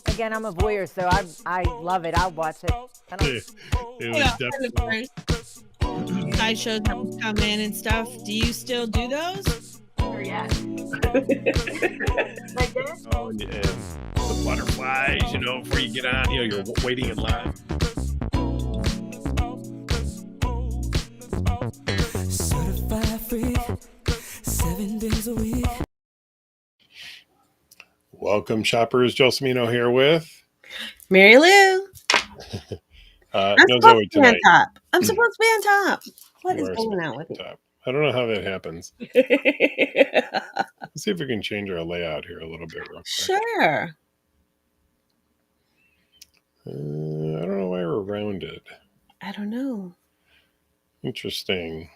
Again, I'm a voyeur, so I love it. I'll watch it. I don't. It You was know, kind of definitely. great sideshows that would come in and stuff. Do you still do those? Or yeah. Oh, and the butterflies, before you get on, you're waiting in line. Certified freak, 7 days a week. Welcome, shoppers. Joe Semino here with Marilu. I'm no supposed Zoe to be on tonight. top. I'm supposed to be on top. What You is are going supposed on to with be me? top. I don't know how that happens. Let's see if we can change our layout here a little bit real quick. Sure. I don't know why we're rounded. I don't know. Interesting.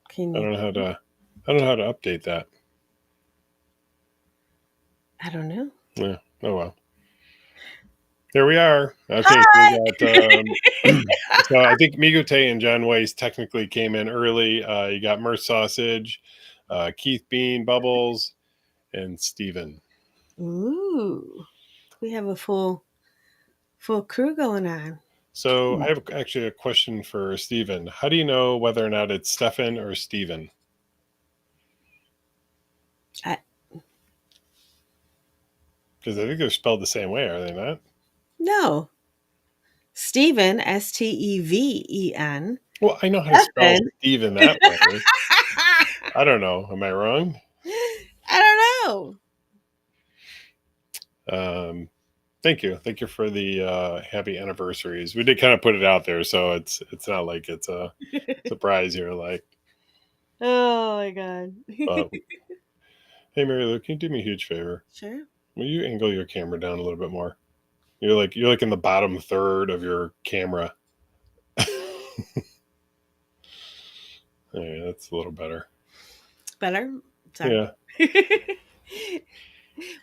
Can I you? don't know how to update that. I don't know. Yeah. Oh well. There we are. Okay, Hi. so we got. So I think Migute and John Weiss technically came in early. You got Merce Sausage, Keith Bean, Bubbles, and Steven. Ooh, we have a full crew going on. So I have actually a question for Steven. How do you know whether or not it's Stefan or Steven? Because I think they're spelled the same way, are they not? No, Steven, Steven. Well, I know how to spell Stefan. Steven that way. I don't know. Am I wrong? I don't know. Thank you. Thank you for the happy anniversaries. We did kind of put it out there, so it's not like it's a surprise here. Like, Oh my god. hey, Marilu, can you do me a huge favor? Sure. Will you angle your camera down a little bit more? You're like in the bottom third of your camera. Yeah, that's a little better. Better? Sorry. Yeah.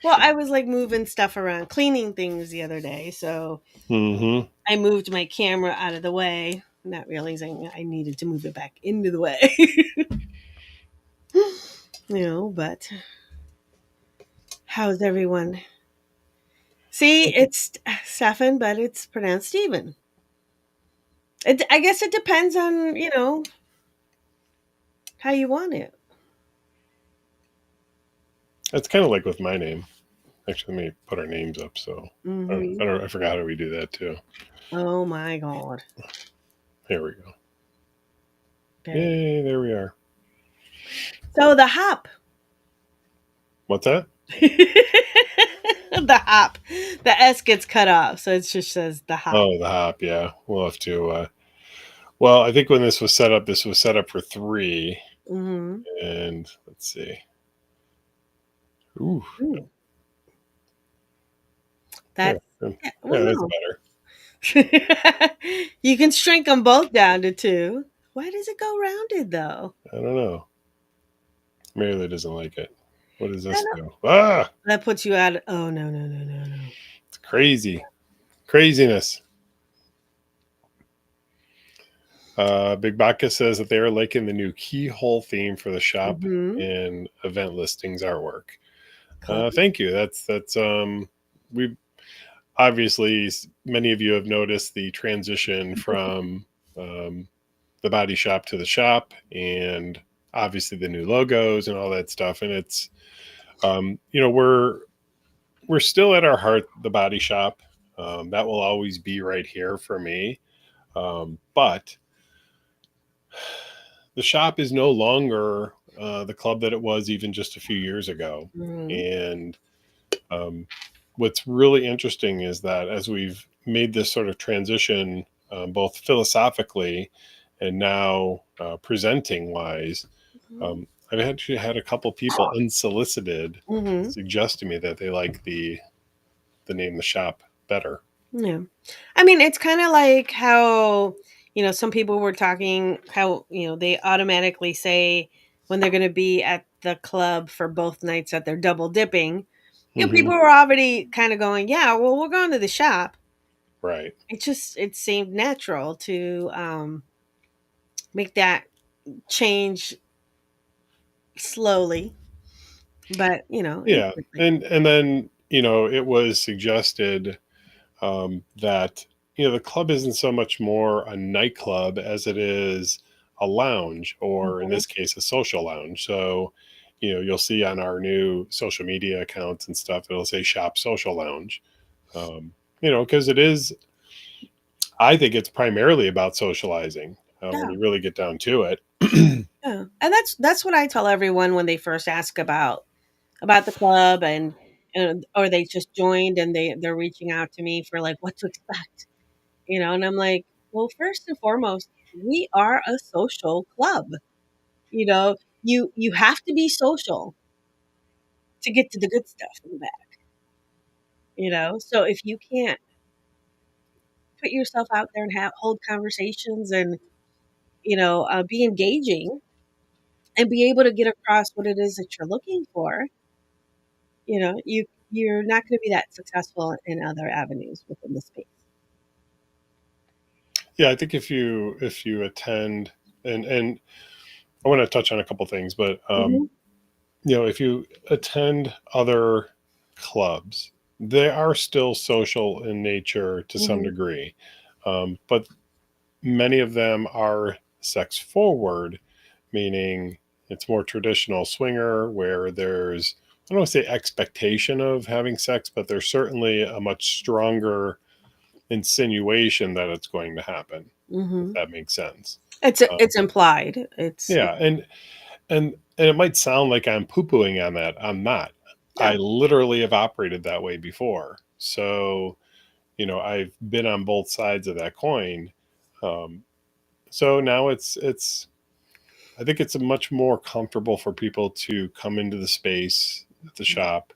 Well, I was like moving stuff around, cleaning things the other day, so Mm-hmm. I moved my camera out of the way, not realizing I needed to move it back into the way. But how's everyone? See, it's Stefan, but it's pronounced Steven. I guess it depends on, how you want it. It's kind of like with my name. Actually, let me put our names up. So Mm-hmm. I forgot how we do that too. Oh my god. Here we go. Okay. Yay! There we are. So the hop. What's that? The hop. The S gets cut off, so it just says the hop. Oh, the hop. Yeah, we'll have to. Well, I think when this was set up for 3. Mm-hmm. And let's see. Ooh. That's that's better. You can shrink them both down to 2. Why does it go rounded though? I don't know. Marilu doesn't like it. What does this do? Ah! That puts you out. Oh no. It's crazy. Craziness. Big Baka says that they are liking the new keyhole theme for the shop and event listings artwork. Cool. Thank you. That's we've obviously many of you have noticed the transition from the body shop to the shop, and obviously the new logos and all that stuff. And it's we're still at our heart the body shop. That will always be right here for me. But the shop is no longer the club that it was even just a few years ago. And what's really interesting is that as we've made this sort of transition, both philosophically and now presenting wise, I've actually had a couple people unsolicited suggest to me that they like the name the shop better. Yeah. I mean, it's kind of like how, some people were talking how, they automatically say when they're going to be at the club for both nights that they're double dipping. People were already kind of going, yeah, well, we're going to the shop. Right. It seemed natural to make that change slowly. But Yeah, infrequent. and then it was suggested that the club isn't so much more a nightclub as it is a lounge, or in Mhm. this case, a social lounge. So, you'll see on our new social media accounts and stuff, it'll say "Shop Social Lounge." Because it is. I think it's primarily about socializing when Yeah, you really get down to it. yeah, and that's what I tell everyone when they first ask about the club, and or they just joined and they're reaching out to me for like what to expect, and I'm like, well, first and foremost, we are a social club. You know, you have to be social to get to the good stuff in the back. So if you can't put yourself out there and hold conversations and be engaging and be able to get across what it is that you're looking for, you're not going to be that successful in other avenues within the space. Yeah, I think if you attend, and I want to touch on a couple things, but Hmm. if you attend other clubs, they are still social in nature to some Hmm. degree, but many of them are sex forward, meaning it's more traditional swinger where there's, I don't want to say expectation of having sex, but there's certainly a much stronger insinuation that it's going to happen, if Hmm. that makes sense. It's implied. Yeah, and it might sound like I'm poo-pooing on that. I'm not. I No. literally have operated that way before. So, I've been on both sides of that coin. Um, so now it's I think it's a much more comfortable for people to come into the space at the shop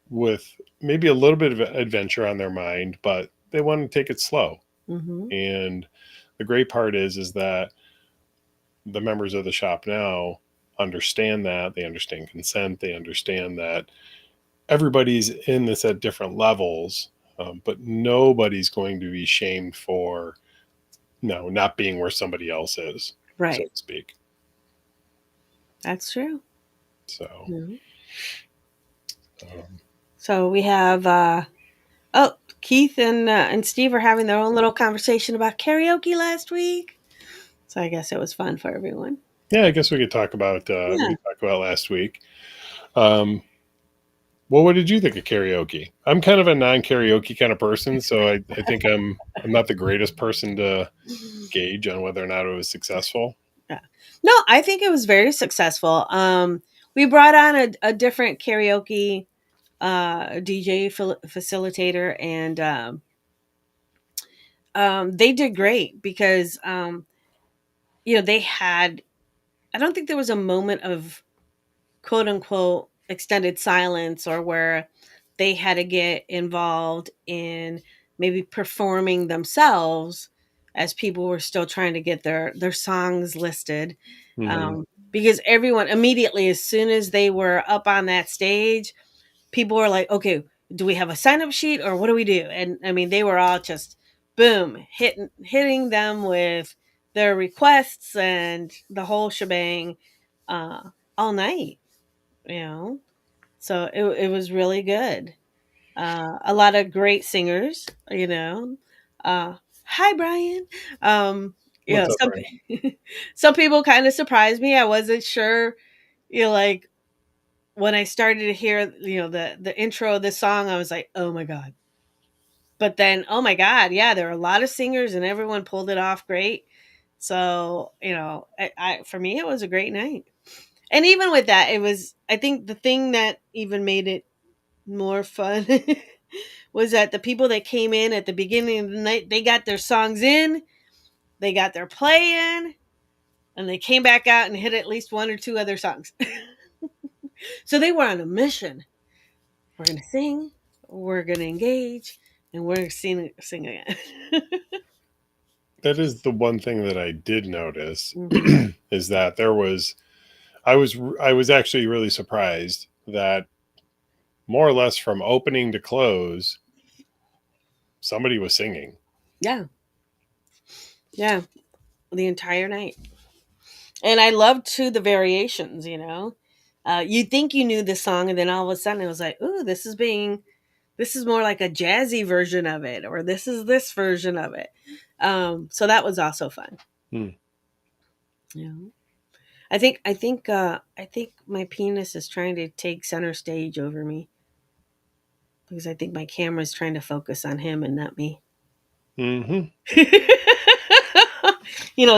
with maybe a little bit of adventure on their mind, but they want to take it slow. Hmm. And the great part is that the members of the shop now understand that. They understand consent. They understand that everybody's in this at different levels, but nobody's going to be shamed for not being where somebody else is, so Right. to speak. That's true. So, Mhm. um, So we have Keith and Steve are having their own little conversation about karaoke last week. So I guess it was fun for everyone. yeah, I guess we could talk about Yeah. last week. Um, well, what did you think of karaoke? I'm kind of a non-karaoke kind of person, so I think I'm not the greatest person to gauge on whether or not it was successful. Yeah. No, I think it was very successful. We brought on a different karaoke DJ facilitator, and they did great because they had. I don't think there was a moment of quote unquote extended silence or where they had to get involved in maybe performing themselves as people were still trying to get their songs listed, Hmm. um, because everyone immediately as soon as they were up on that stage, people were like, okay, do we have a sign up sheet or what do we do? And I mean, they were all just boom, hitting them with their requests and the whole shebang, uh, all night, you know? So it was really good. A lot of great singers, you know. Hi, Brian. Um, What's up, Brian? some people kind of surprised me. I wasn't sure, like when I started to hear, the intro of this song, I was like, oh my God. But then, oh my God, yeah, there were a lot of singers and everyone pulled it off great. So, for me, it was a great night. And even with that, I think the thing that even made it more fun was that the people that came in at the beginning of the night, they got their songs in, they got their play in, and they came back out and hit at least one or two other songs. So they were on a mission. We're gonna sing, we're gonna engage, and we're gonna sing again. That is the one thing that I did notice Hmm. is that I was actually really surprised that more or less from opening to close, somebody was singing. Yeah, yeah, the entire night. And I loved too the variations. You think you knew the song, and then all of a sudden it was like, ooh, this is more like a jazzy version of it, or this is this version of it. So that was also fun. Hmm. Yeah. I think my penis is trying to take center stage over me because I think my camera is trying to focus on him and not me. Mm-hmm.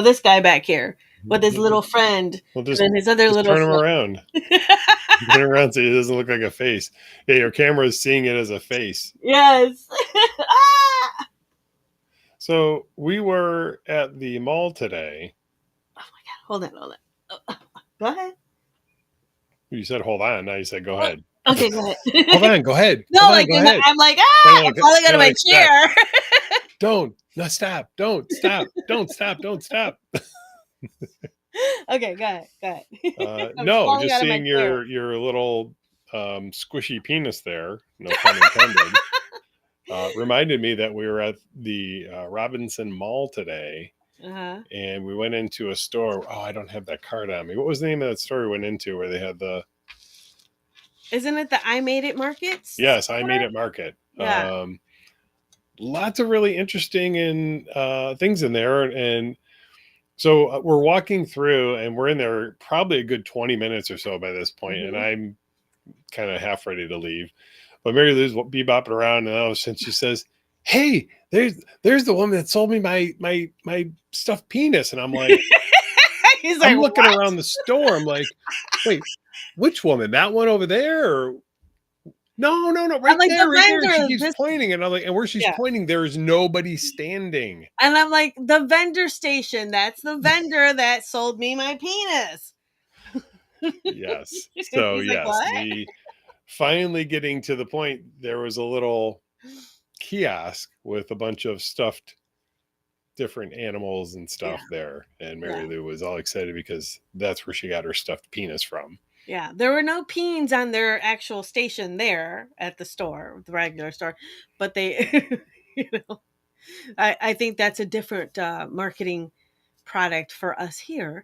This guy back here with his little friend, Well, and then his other just little turn him friend. around. Turn him around so it doesn't look like a face. Yeah, your camera is seeing it as a face. Yes. Ah! So we were at the mall today. Oh my god! Hold on. Oh, go ahead. You said hold on. Now you said go ahead. Okay, go ahead. Hold on. Go ahead. No, Hold on, like go ahead. I'm like, Kinda I'm falling out of kinda my stop. chair. Don't. No, stop. Don't stop. Don't stop. Don't stop. Okay, go ahead. I'm No, falling just out of my seeing chair. your little squishy penis there. No pun intended. Reminded me that we were at the Robinson Mall today, Uh-huh. and we went into a store. Oh, I don't have that card on me. What was the name of that store we went into where they had the? Isn't it the I Made It Markets? Yes, I Made It Market. Yeah. Lots of really interesting things in there, and so we're walking through, and we're in there probably a good 20 minutes or so by this point, and I'm kind of half ready to leave. But Mary Lou's bebopping around, and all of a sudden she says, "Hey, there's the woman that sold me my stuffed penis," and I'm like, He's like, I'm looking what? around the store. I'm like, wait, which woman? That one over there? Or no, right I'm like, there, the right there. And she vendor. keeps pointing, and I'm like, and where she's Yeah. pointing, there is nobody standing. And I'm like, the vendor station. That's the vendor that sold me my penis. Yes. So He's like, yes, what? we finally getting to the point. There was a little kiosk with a bunch of stuffed different animals and stuff there, and Mary Lou was all excited because that's where she got her stuffed penis from. Yeah, there were no peens on their actual station there at the store, the regular store, but they, I think that's a different marketing product for us here.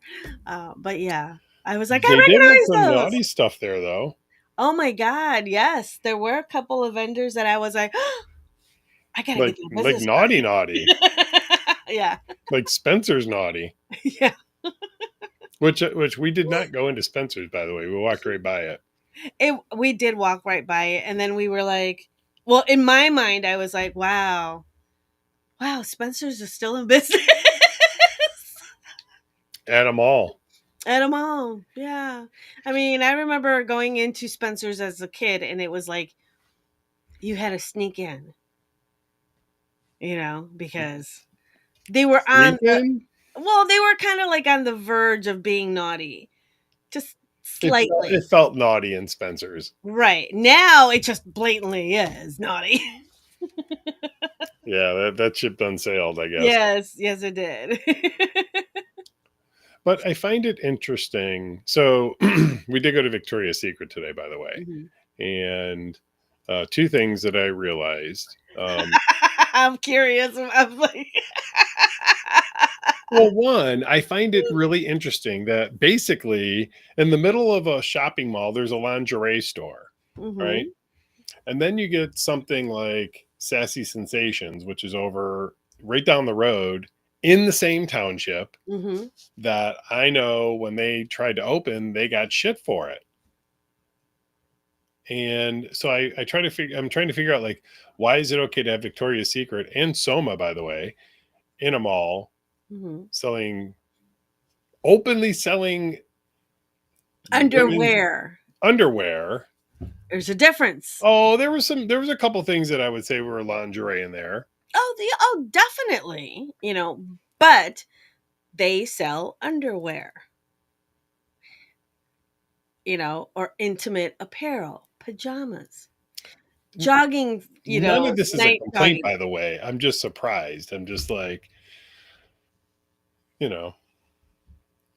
But yeah, I was like, I They did have some recognize those. naughty stuff there, though. Oh my God, yes, there were a couple of vendors that I was like, oh, I gotta get their Like business card. naughty, Yeah, like Spencer's naughty. yeah. Which we did not go into Spencer's, by the way. We walked right by it. We did walk right by it, and then we were like, well, in my mind, I was like, wow, Spencer's is still in business. At a mall. At a mall, yeah. I mean, I remember going into Spencer's as a kid, and it was like you had to sneak in, because they were on. Well, they were kind of like on the verge of being naughty, just slightly. It felt naughty in Spencer's. Right now, it just blatantly is naughty. Yeah, that ship done sailed, I guess. Yes, it did. But I find it interesting. So we did go to Victoria's Secret today, by the way. And two things that I realized. I'm curious. I'm like, well, one, I find it really interesting that basically in the middle of a shopping mall, there's a lingerie store, right? And then you get something like Sassy Sensations, which is over right down the road in the same township that I know when they tried to open, they got shit for it. And so I'm trying to figure out, like, why is it okay to have Victoria's Secret and Soma, by the way, in a mall openly selling underwear. There's a difference. Oh, there was a couple things that I would say were lingerie in there. Oh, definitely. But they sell underwear. Or intimate apparel, pajamas, jogging. None of this is a complaint, by the way. I'm just surprised. I'm just like,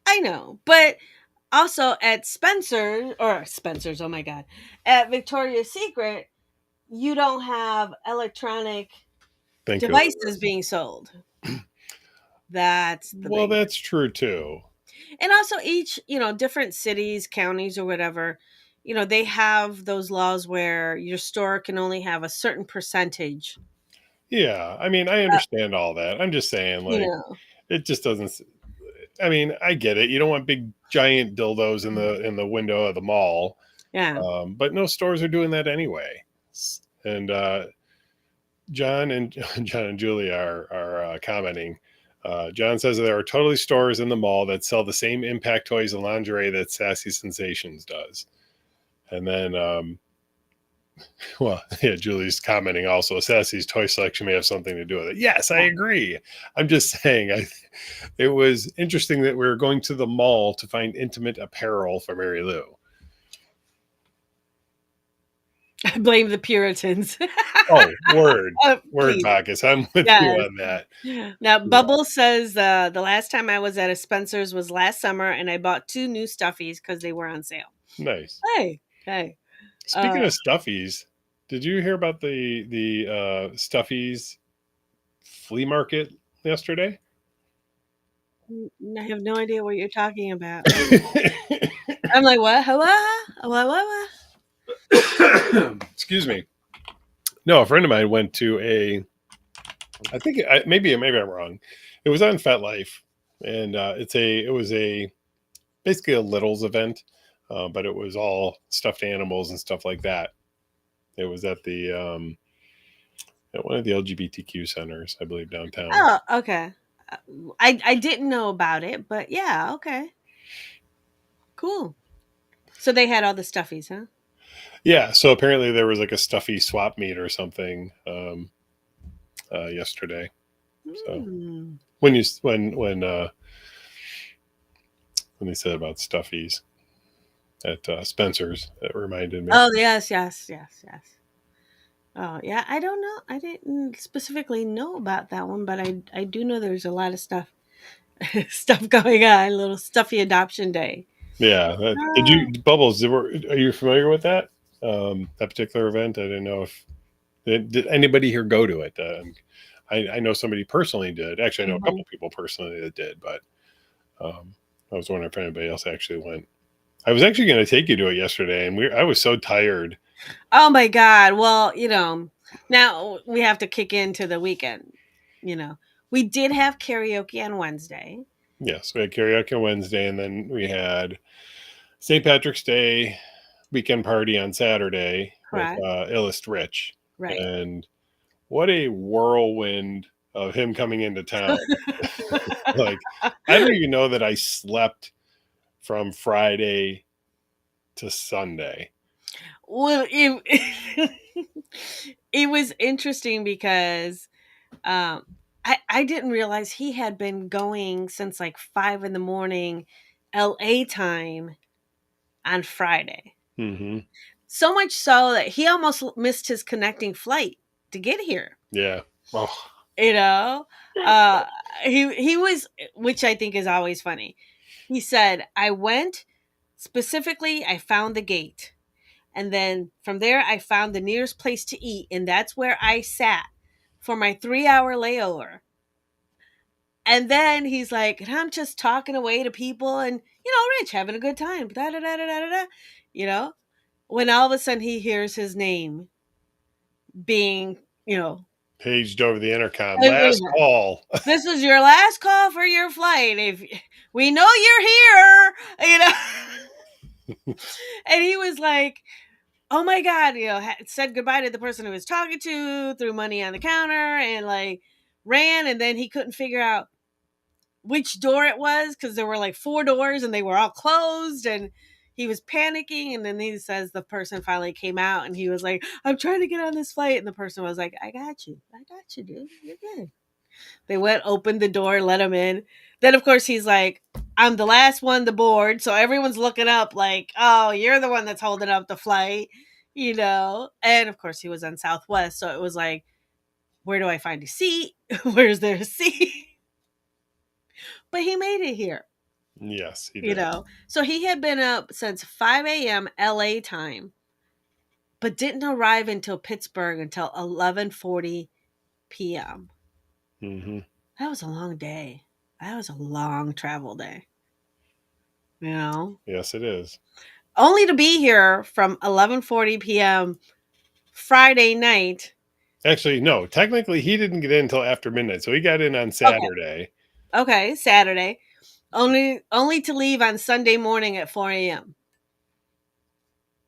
I know, but also at Spencer's, oh my God, at Victoria's Secret, you don't have electronic devices being sold. That's true too. And also each, different cities, counties or whatever, they have those laws where your store can only have a certain percentage. Yeah, I mean, I understand all that. I'm just saying, You like, know. it just doesn't. I mean, I get it. You don't want big giant dildos in the window of the mall, Yeah. but no stores are doing that anyway. And John and John and Julie are commenting. John says there are totally stores in the mall that sell the same impact toys and lingerie that Sassy Sensations does. And then, well, yeah, Julie's commenting also. Sassy's toy selection may have something to do with it. Yes, I Yeah. agree. I'm just saying, it was interesting that we were going to the mall to find intimate apparel for Marilu. I blame the Puritans. Oh, word, Please. Bacchus. I'm with you Yes. on that. Now, Yeah. Bubble says the last time I was at a Spencer's was last summer, and I bought 2 new stuffies because they were on sale. Nice. Hey, hey. Speaking of stuffies, did you hear about the stuffies flea market yesterday? I have no idea what you're talking about. I'm like, what? What? Excuse me. No, a friend of mine went to I think maybe I'm wrong. It was on FetLife, and it was basically a Littles event, but it was all stuffed animals and stuff like that. It was at at one of the LGBTQ centers, I believe, downtown. Oh, okay. I didn't know about it, but yeah, okay. Cool. So they had all the stuffies, huh? Yeah, so apparently there was like a stuffy swap meet or something yesterday. So Mm. when they said about stuffies at Spencer's, it reminded me. Oh, yes. Oh, yeah, I don't know. I didn't specifically know about that one, but I do know there's a lot of stuff going on. A little stuffy adoption day. Yeah, did you Bubbles? Are you familiar with that particular event? I didn't know if did anybody here go to it. I know somebody personally did. Actually, I know a couple people personally that did, but I was wondering if anybody else actually went. I was actually going to take you to it yesterday, and I was so tired. Oh my God. Well, now we have to kick into the weekend. We did have karaoke on Wednesday. Yes, we had karaoke on Wednesday, and then we had St. Patrick's Day weekend party on Saturday Correct. with Illust Rich. Right. And what a whirlwind of him coming into town. Like, I don't even know that I slept from Friday to Sunday. Well, it was interesting because I didn't realize he had been going since like 5 a.m. LA time on Friday. Mm-hmm. So much so that he almost missed his connecting flight to get here. Yeah. Oh. Uh, he was, which I think is always funny. He said, I went specifically, I found the gate. And then from there, I found the nearest place to eat. And that's where I sat for my 3-hour layover. And then he's like, and I'm just talking away to people and, Rich, having a good time. Da, da, da, da, da, da. When all of a sudden he hears his name being, Paged over the intercom. Wait a Last minute. call. This is your last call for your flight. If we know you're here, and he was like, oh my God, said goodbye to the person who was talking to, threw money on the counter and like ran. And then he couldn't figure out which door it was because there were like 4 doors and they were all closed and he was panicking. And then he says the person finally came out and he was like, I'm trying to get on this flight. And the person was like, I got you, dude. You're good. They went, opened the door, let him in. Then, of course, he's like, I'm the last one to board. So everyone's looking up like, oh, you're the one that's holding up the flight, And, of course, he was on Southwest. So it was like, where do I find a seat? Where's there a seat? But he made it here. Yes, he did. So he had been up since 5 a.m. LA time, but didn't arrive until Pittsburgh until 11:40 p.m. Mm-hmm. That was a long day. That was a long travel day. You know, Yes, it is. only to be here from 11:40 p.m. Friday night. Actually, no. Technically, he didn't get in until after midnight, so he got in on Okay, Saturday. okay, Saturday. Only to leave on Sunday morning at 4 a.m.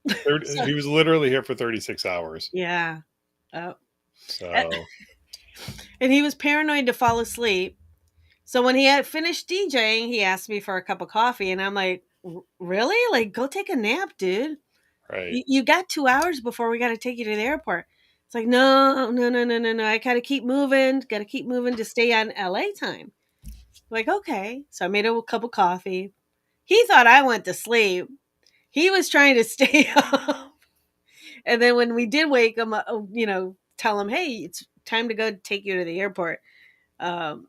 So He was literally here for 36 hours. yeah. Oh. So, And he was paranoid to fall asleep. So when he had finished DJing, he asked me for a cup of coffee, and I'm like, "Really? Like, go take a nap, dude. right. You got 2 hours before we got to take you to the airport." It's like, no, no, no, no, no, no. I gotta keep moving. Got to keep moving to stay on LA time. Like, okay. So I made him a cup of coffee. He thought I went to sleep. He was trying to stay up. And then when we did wake him up, tell him, hey, it's time to go take you to the airport. Um,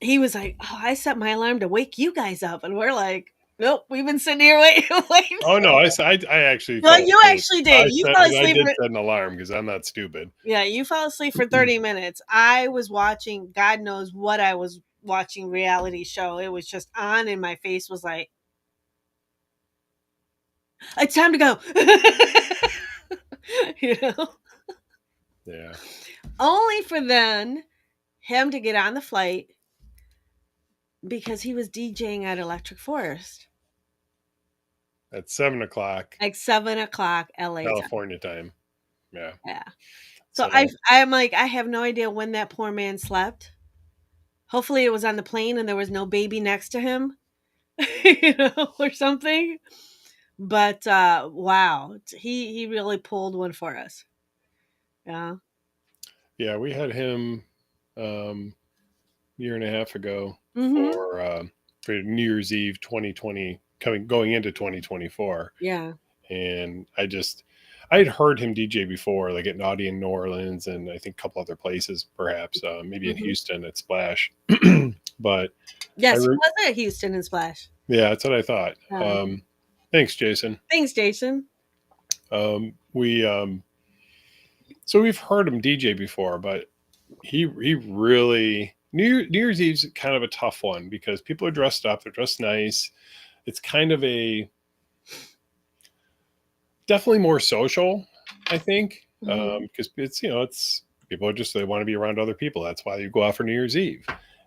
he was like, oh, I set my alarm to wake you guys up. And we're like, nope, we've been sitting here waiting. Oh no, I actually Well, fell you asleep. actually did. You fell I asleep did for set an alarm because I'm not stupid. yeah, you fell asleep for 30 minutes. I was watching, God knows what I was watching, reality show. It was just on, and my face was like, it's time to go. you know, Yeah. only for then him to get on the flight because he was DJing at Electric Forest At 7 o'clock like 7 o'clock LA time. California time. Yeah. Yeah. So So I'm like, I have no idea when that poor man slept. Hopefully it was on the plane and there was no baby next to him, or something. But wow, he really pulled one for us. Yeah. yeah, we had him year and a half ago Mm-hmm. for New Year's Eve 2020 going into 2024. Yeah. And I had heard him DJ before, like at Naughty in New Orleans and I think a couple other places, perhaps maybe in Mm-hmm. Houston at Splash. But Yes, he was at Houston and Splash. yeah, that's what I thought. Uh, Thanks, Jason. Thanks, Jason. We so we've heard him DJ before, but he really New Year's Eve's kind of a tough one because people are dressed up, they're dressed nice. It's kind of a definitely more social, I think, because it's people are just they want to be around other people. That's why you go out for New Year's Eve.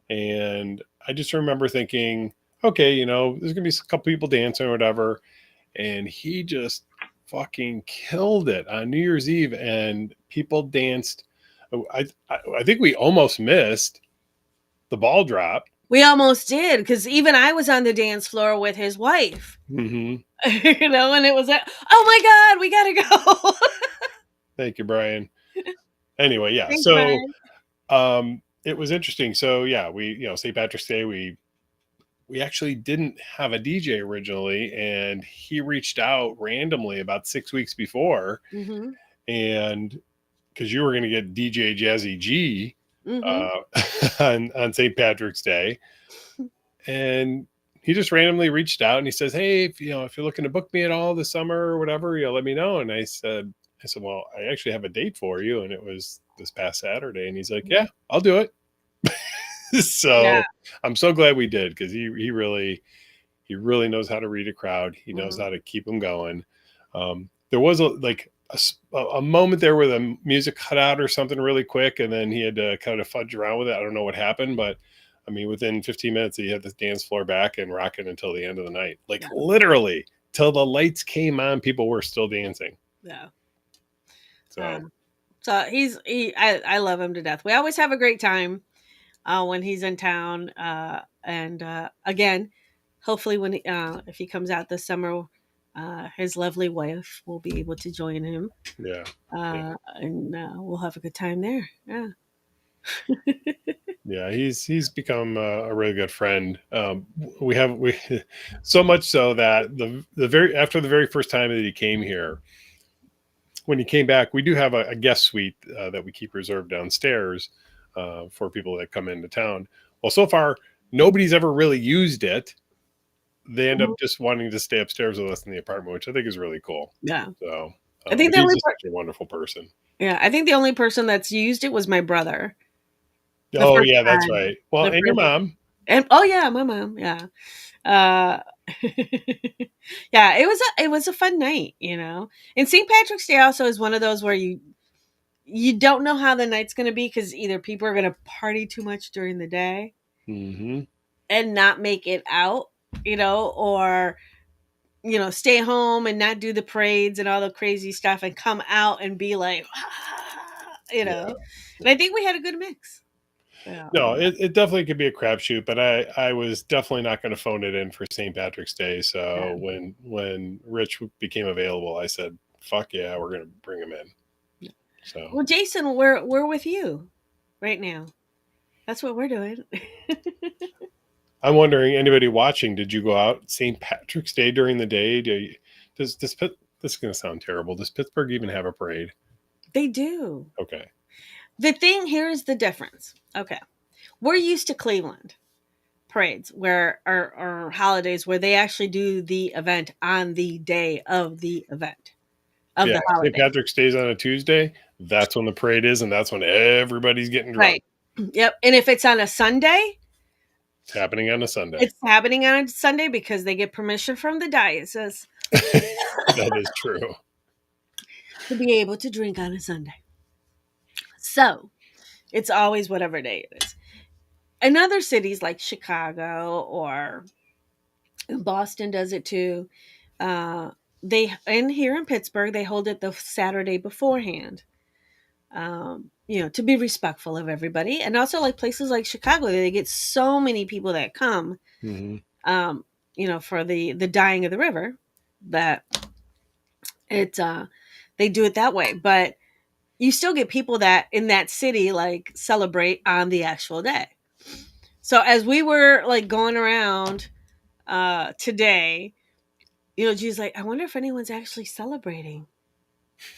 And I just remember thinking, okay, there's gonna be a couple people dancing or whatever, and he just fucking killed it on New Year's Eve, and people danced. I think we almost missed the ball drop. We almost did, because even I was on the dance floor with his wife. Mm-hmm. And it was like, oh my God, we gotta go. Thank you, Brian. Anyway, yeah. Thanks, So Brian. it was interesting. So yeah, we St. Patrick's Day, we actually didn't have a DJ originally, and he reached out randomly about 6 weeks before, Mm-hmm. and because you were going to get DJ Jazzy G Mm-hmm. on St. Patrick's Day, and he just randomly reached out and he says, "Hey, if you're looking to book me at all this summer or whatever, let me know." And I said, "Well, I actually have a date for you," and it was this past Saturday. And he's like, "Yeah, I'll do it." So Yeah. I'm so glad we did, because he really knows how to read a crowd. He knows how to keep them going. There was a moment there where the music cut out or something really quick, and then he had to kind of fudge around with it. I don't know what happened, but I mean, within 15 minutes, he had the dance floor back and rocking until the end of the night. Like literally, till the lights came on, people were still dancing. Yeah. So I love him to death. We always have a great time when he's in town. And again, hopefully if he comes out this summer, his lovely wife will be able to join him. yeah. And we'll have a good time there. Yeah. Yeah, he's become a really good friend. We so much so that after the very first time that he came here, when he came back, we do have a guest suite that we keep reserved downstairs for people that come into town. Well, so far nobody's ever really used it. They end up just wanting to stay upstairs with us in the apartment, which I think is really cool. Yeah. So I think he's just such a wonderful person. Yeah, I think the only person that's used it was my brother. Oh yeah, that's right. Well, and your mom. And oh yeah, my mom. Yeah. Yeah, it was a fun night, you know. And St. Patrick's Day also is one of those where you don't know how the night's going to be because either people are going to party too much during the day Mm-hmm. and not make it out, you know, or stay home and not do the parades and all the crazy stuff and come out and be like, you Yeah. know. And I think we had a good mix. Yeah. No, it definitely could be a crapshoot, but I was definitely not going to phone it in for St. Patrick's Day. So Yeah. when Rich became available, I said, "Fuck yeah, we're going to bring him in." So Well, Jason, we're with you right now. That's what we're doing. I'm wondering, anybody watching, did you go out St. Patrick's Day during the day? Does this is going to sound terrible? Does Pittsburgh even have a parade? They do. Okay. The thing here is the difference. Okay. We're used to Cleveland parades where or holidays where they actually do the event on the day of the event of Yeah, the St. holiday. Patrick's Day is on a Tuesday. That's when the parade is, and that's when everybody's getting drunk. Right. Yep. And if it's on a Sunday, It's happening on a Sunday. it's happening on a Sunday because they get permission from the diocese That is true. to be able to drink on a Sunday. So it's always whatever day it is. In other cities like Chicago or Boston does it too. And here in Pittsburgh, they hold it the Saturday beforehand. To be respectful of everybody. And also like places like Chicago, they get so many people that come, Mm-hmm. For the dying of the river that it's they do it that way. But you still get people that in that city like celebrate on the actual day. So as we were like going around today, G's like, I wonder if anyone's actually celebrating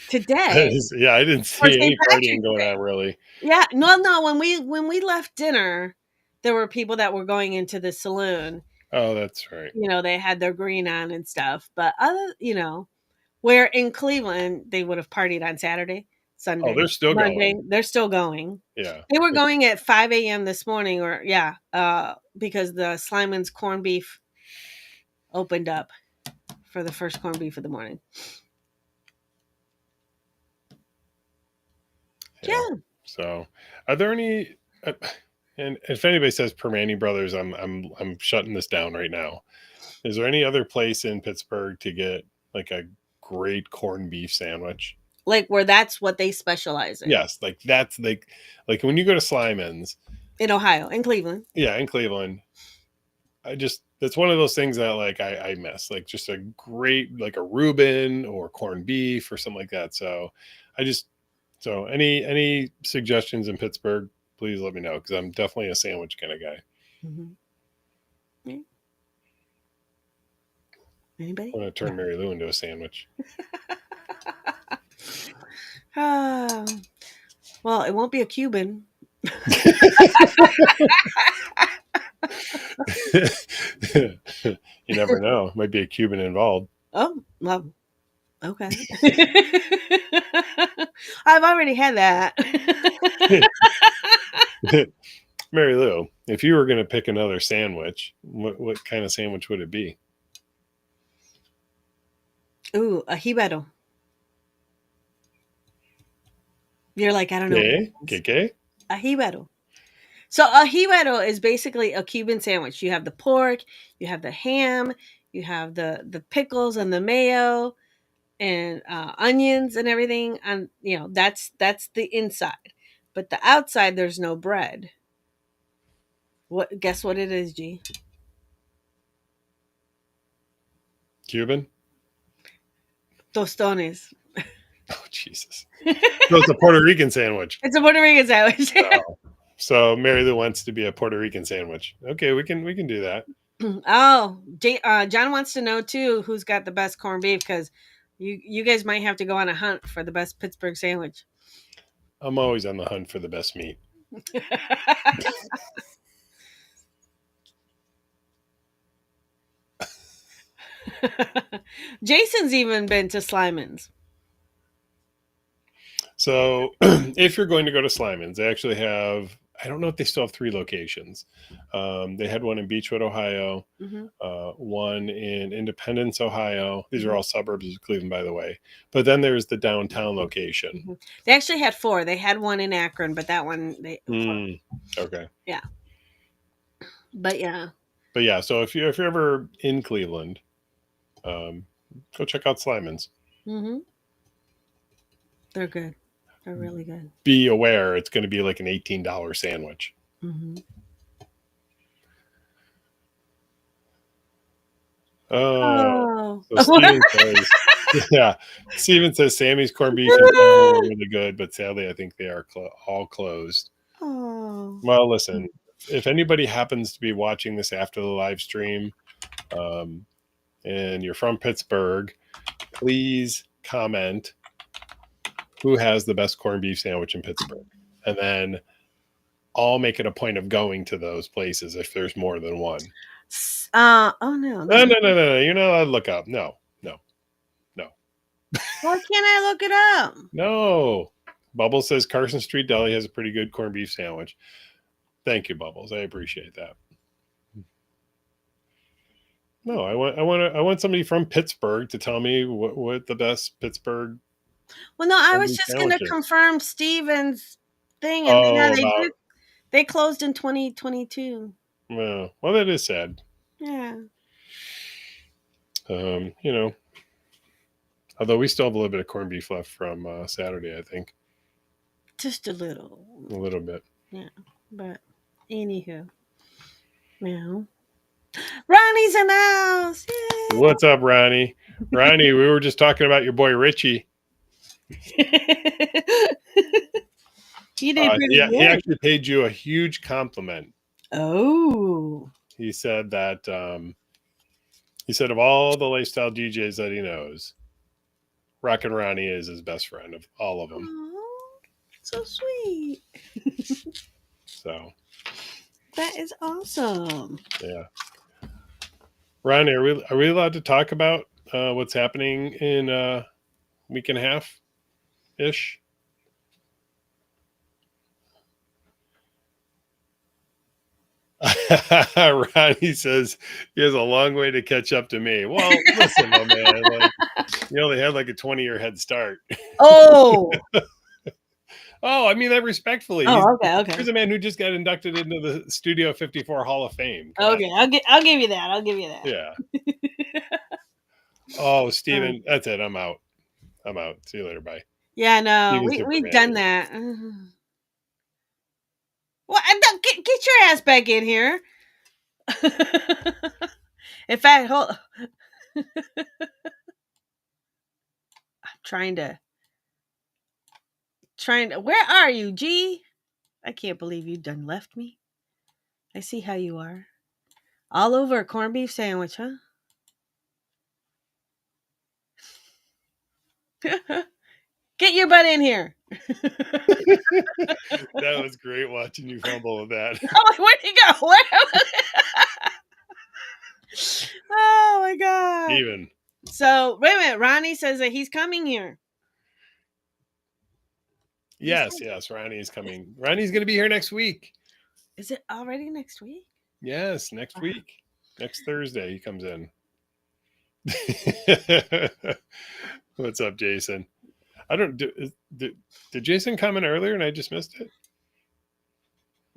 today Yeah, I didn't for see St. any partying Patrick's going Day. on really. Yeah, no. When we left dinner, there were people that were going into the saloon. Oh, that's right. They had their green on and stuff. But where in Cleveland they would have partied on Saturday, Oh, Sunday, they're still Monday. going. They're still going. Yeah. They were going at 5 a.m. this morning, because the Slyman's corned beef opened up for the first corned beef of the morning. Yeah. So, are there any? And if anybody says Permane Brothers, I'm shutting this down right now. Is there any other place in Pittsburgh to get like a great corned beef sandwich? Like where that's what they specialize in. Yes, like that's like when you go to Slyman's In Ohio, in Cleveland. Yeah, in Cleveland. That's one of those things that like I miss, like just a great like a Reuben or corned beef or something like that. So any suggestions in Pittsburgh, please let me know because I'm definitely a sandwich kind of guy. Mm-hmm. Yeah. Anybody? I want to turn Marilu into a sandwich. Well, it won't be a Cuban. You never know. Might be a Cuban involved. Oh, well, okay. I've already had that. Marilu, if you were going to pick another sandwich, what kind of sandwich would it be? Ooh, a jibaro. You're like, I don't know. ¿Qué? A jibaro. So a jibaro is basically a Cuban sandwich. You have the pork, you have the ham, you have the pickles and the mayo and onions and everything. And that's the inside. But the outside, there's no bread. Guess what it is, G? Cuban? Tostones. Oh, Jesus. So it's a Puerto Rican sandwich. It's a Puerto Rican sandwich. So Mary Lou wants to be a Puerto Rican sandwich. Okay, we can do that. Oh, John wants to know too who's got the best corned beef because you guys might have to go on a hunt for the best Pittsburgh sandwich. I'm always on the hunt for the best meat. Jason's even been to Slyman's. So if you're going to go to Slyman's, they actually have I don't know if they still have 3 locations. They had one in Beechwood, Ohio, Mm-hmm. one in Independence, Ohio. These are Mhm. all suburbs of Cleveland, by the way. But then there's the downtown location. Mm-hmm. They actually had 4. They had one in Akron, but that one Okay. yeah. But yeah. But yeah, so if you're ever in Cleveland, go check out Slyman's. Mm-hmm. They're good. They're really good. Be aware it's going to be like an $18 sandwich. Mm-hmm. Oh, Oh. so Steven says, yeah, Steven says Sammy's corned beef and salmon are really good, but sadly, I think they are all closed. Oh. Well, listen, if anybody happens to be watching this after the live stream, and you're from Pittsburgh, please comment who has the best corned beef sandwich in Pittsburgh, and then I'll make it a point of going to those places if there's more than one. Oh no. No. You're not allowed to look up. No. Why can't I look it up? No. Bubbles says Carson Street Deli has a pretty good corned beef sandwich. Thank you, Bubbles. I appreciate that. No, I want somebody from Pittsburgh to tell me what the best Pittsburgh. Well, no, I corned was beef just going to sandwich is. confirm Steven's thing, and yeah, About they closed in 2022. well, that is sad. Yeah. You know, although we still have a little bit of corned beef left from Saturday, I think. Just a little. A little bit. Yeah. But anywho. Now. Ronnie's in the house. Yay! What's up, Ronnie? Ronnie, we were just talking about your boy Richie. He did pretty good. He actually paid you a huge compliment. Oh. He said that of all the lifestyle DJs that he knows, Rockin' Ronnie is his best friend of all of them. Oh, so sweet. So That is awesome. yeah, Ronnie, are we allowed to talk about what's happening in a week and a half ish? Ronnie says he has a long way to catch up to me. Well, listen, my man, like, they had like a 20-year head start. Oh. Oh, I mean that respectfully. Oh, okay. Here's a man who just got inducted into the Studio 54 Hall of Fame. Come Okay, on. I'll give you that. Yeah. Oh, Steven, that's it. I'm out. See you later. Bye. Yeah, no, Steven's we've Superman. done that. Well, get your ass back in here. In fact, hold. I'm trying to. Where are you, G? I can't believe you done left me. I see how you are. All over a corned beef sandwich, huh? Get your butt in here. That was great watching you fumble with that. Oh, where'd he go? Oh my god. Steven. So wait a minute. Ronnie says that he's coming here. Yes, Ronnie is coming. Ronnie's going to be here next week. Is it already next week? Yes, next week. Next Thursday he comes in. What's up, Jason? I don't did Jason comment earlier and I just missed it?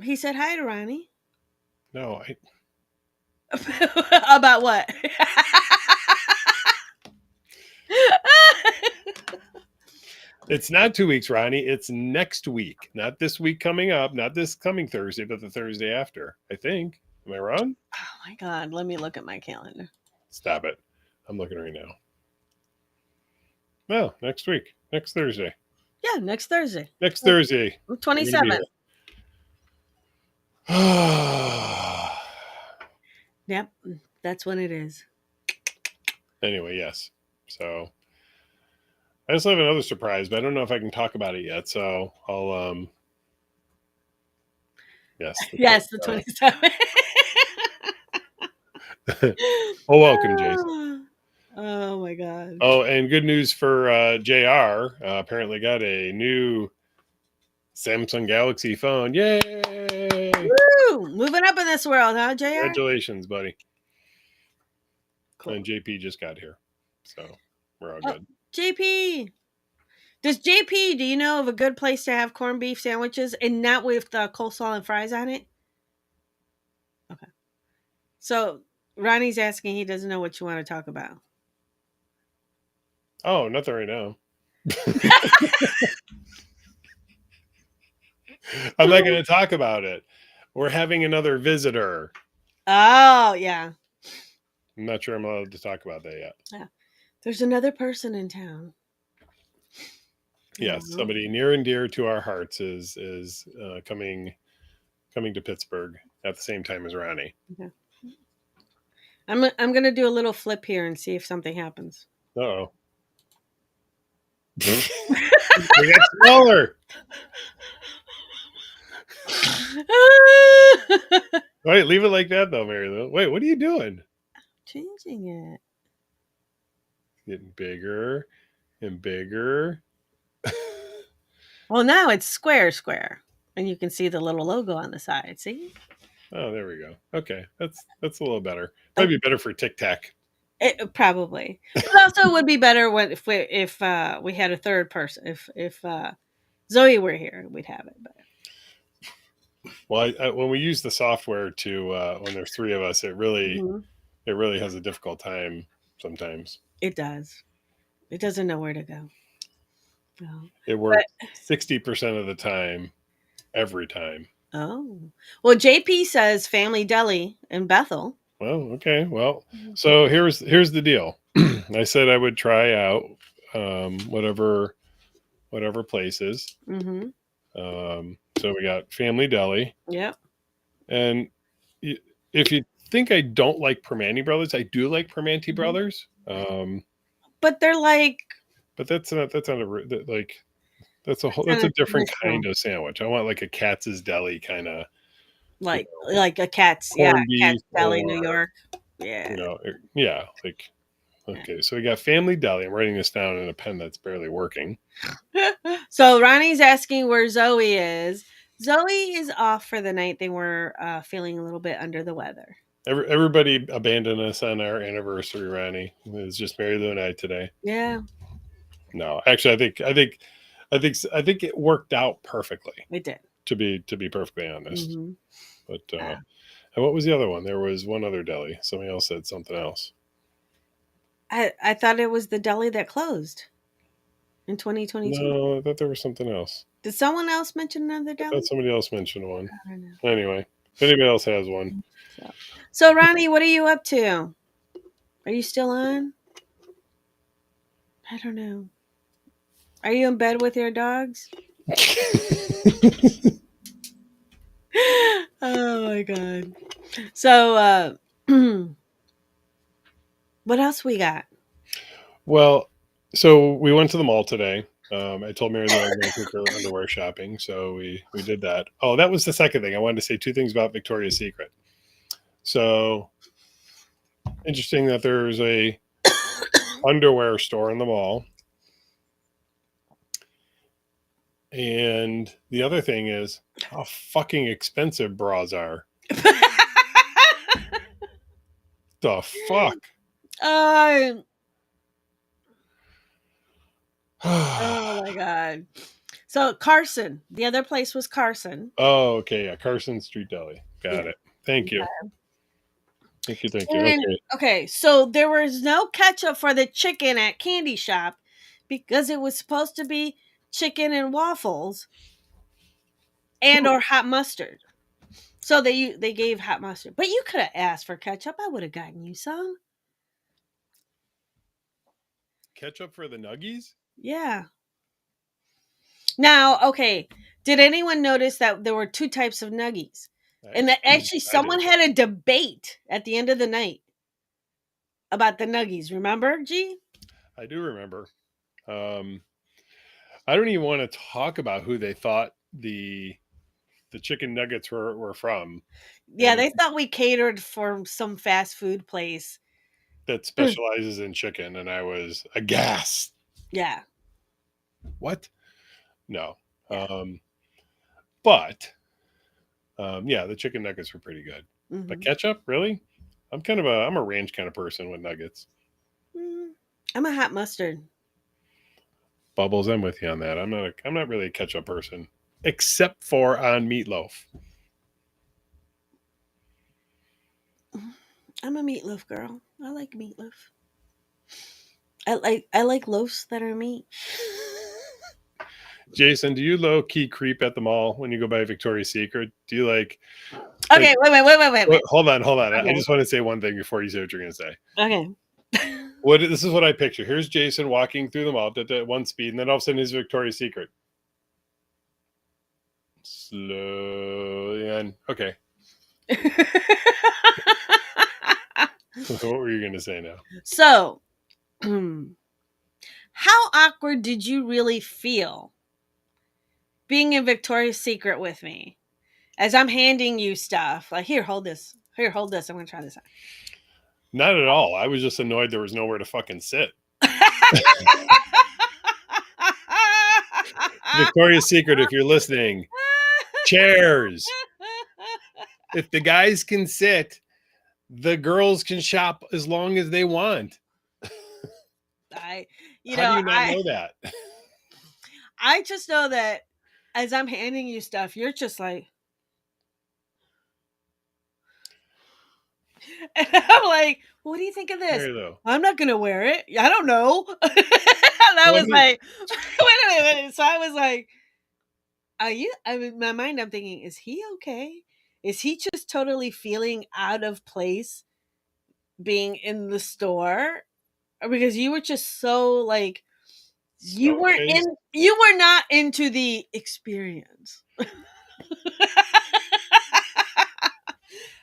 He said hi to Ronnie. No, About what? It's not 2 weeks, Ronnie. It's next week. Not this week coming up. Not this coming Thursday, but the Thursday after. I think. Am I wrong? Oh my god! Let me look at my calendar. Stop it. I'm looking right now. Well, next week. Next Thursday. Yeah, next Thursday. Next Thursday. 27th. Yep, that's when it is. Anyway, yes. So I just have another surprise, but I don't know if I can talk about it yet. So I'll yes. Yes, the 27th. Oh, welcome, Jason. Oh my god. Oh, and good news for JR. Apparently got a new Samsung Galaxy phone. Yay! Woo! Moving up in this world, huh, JR? Congratulations, buddy. Cool. And JP just got here, so we're all Oh. good. JP. Do you know of a good place to have corned beef sandwiches and not with coleslaw and fries on it? Okay. So Ronnie's asking, he doesn't know what you want to talk about. Oh, nothing right now. I'm not going to talk about it. We're having another visitor. Oh, yeah. I'm not sure I'm allowed to talk about that yet. Yeah. There's another person in town. Yes, somebody near and dear to our hearts is coming to Pittsburgh at the same time as Ronnie. Okay. I'm gonna do a little flip here and see if something happens. Uh-oh. We got smaller. Wait, leave it like that though, Marilu. Wait, what are you doing? Changing it. Getting bigger and bigger. Well, now it's square, and you can see the little logo on the side. See? Oh, there we go. Okay, that's a little better. Might be better for Tic Tac. It probably, but also would be better if we had a third person. If Zoe were here, we'd have it. But Well, when we use the software to when there's three of us, it really has a difficult time sometimes. It does. It doesn't know where to go. No. It works 60% of the time, every time. Oh, well, JP says Family Deli in Bethel. Well, okay. Well, so here's the deal. I said I would try out whatever places. Mm-hmm. So we got Family Deli. Yep. And if you think I don't like Permanti Brothers, I do like Permanti Brothers. But they're like. But that's a different kind of sandwich. I want like a Katz's Deli kind of. Like a Cat's, Cat's Deli, New York. Yeah. Okay, so we got Family Deli. I'm writing this down in a pen that's barely working. So Ronnie's asking where Zoe is. Zoe is off for the night. They were feeling a little bit under the weather. Everybody abandoned us on our anniversary, Ronnie. It was just Marilu and I today. Yeah. No, actually, I think it worked out perfectly. It did. To be perfectly honest. Mm-hmm. But and what was the other one? There was one other deli. Somebody else said something else. I thought it was the deli that closed in 2022. No, I thought there was something else. Did someone else mention another I deli? thought somebody else mentioned one. I don't know. Anyway, if anybody else has one. So Ronnie, what are you up to? Are you still on? I don't know. Are you in bed with your dogs? Oh my god. So what else we got? Well, so we went to the mall today. I told Mary that I was going to take her underwear shopping, so we did that. Oh, that was the second thing. I wanted to say two things about Victoria's Secret. So interesting that there's a underwear store in the mall. And the other thing is how fucking expensive bras are. The fuck? Oh my god. So Carson. The other place was Carson. Oh, okay. Yeah. Carson Street Deli. Got it. Thank you. Thank you. Okay. So there was no ketchup for the chicken at Candy Shop because it was supposed to be chicken and waffles and or hot mustard. So they gave hot mustard. But you could have asked for ketchup. I would have gotten you some. Ketchup for the nuggies? Yeah. Now, okay. Did anyone notice that there were two types of nuggies? And that actually someone had a debate at the end of the night about the nuggies. Remember, G? I do remember. I don't even want to talk about who they thought the chicken nuggets were from. Yeah, they thought we catered for some fast food place that specializes in chicken, and I was aghast. Yeah. What? No. But Yeah, the chicken nuggets were pretty good. Mhm. But ketchup, really? I'm a ranch kind of person with nuggets. I'm a hot mustard. Bubbles, I'm with you on that. I'm not really a ketchup person, except for on meatloaf. I'm a meatloaf girl. I like meatloaf. I like loaves that are meat. Jason, do you low key creep at the mall when you go by Victoria's Secret? Do you like? Okay, wait. Hold on. I Okay. just want to say one thing before you say what you're going to say. Okay. This is what I picture. Here's Jason walking through the mall at one speed, and then all of a sudden, his Victoria's Secret. Slowly and okay. What were you going to say now? So, how awkward did you really feel being in Victoria's Secret with me as I'm handing you stuff? Like, here, hold this. Here, hold this. I'm going to try this out. Not at all. I was just annoyed there was nowhere to fucking sit. Victoria's Secret, if you're listening, chairs. If the guys can sit, the girls can shop as long as they want. How do you not know that? I just know that as I'm handing you stuff, you're just like, and I'm like, what do you think of this? Marilu. I'm not gonna wear it. I don't know. And I was like, wait a minute. So I was like, are you? In my mind, I'm thinking, is he okay? Is he just totally feeling out of place being in the store? Because you were just so like you were not into the experience.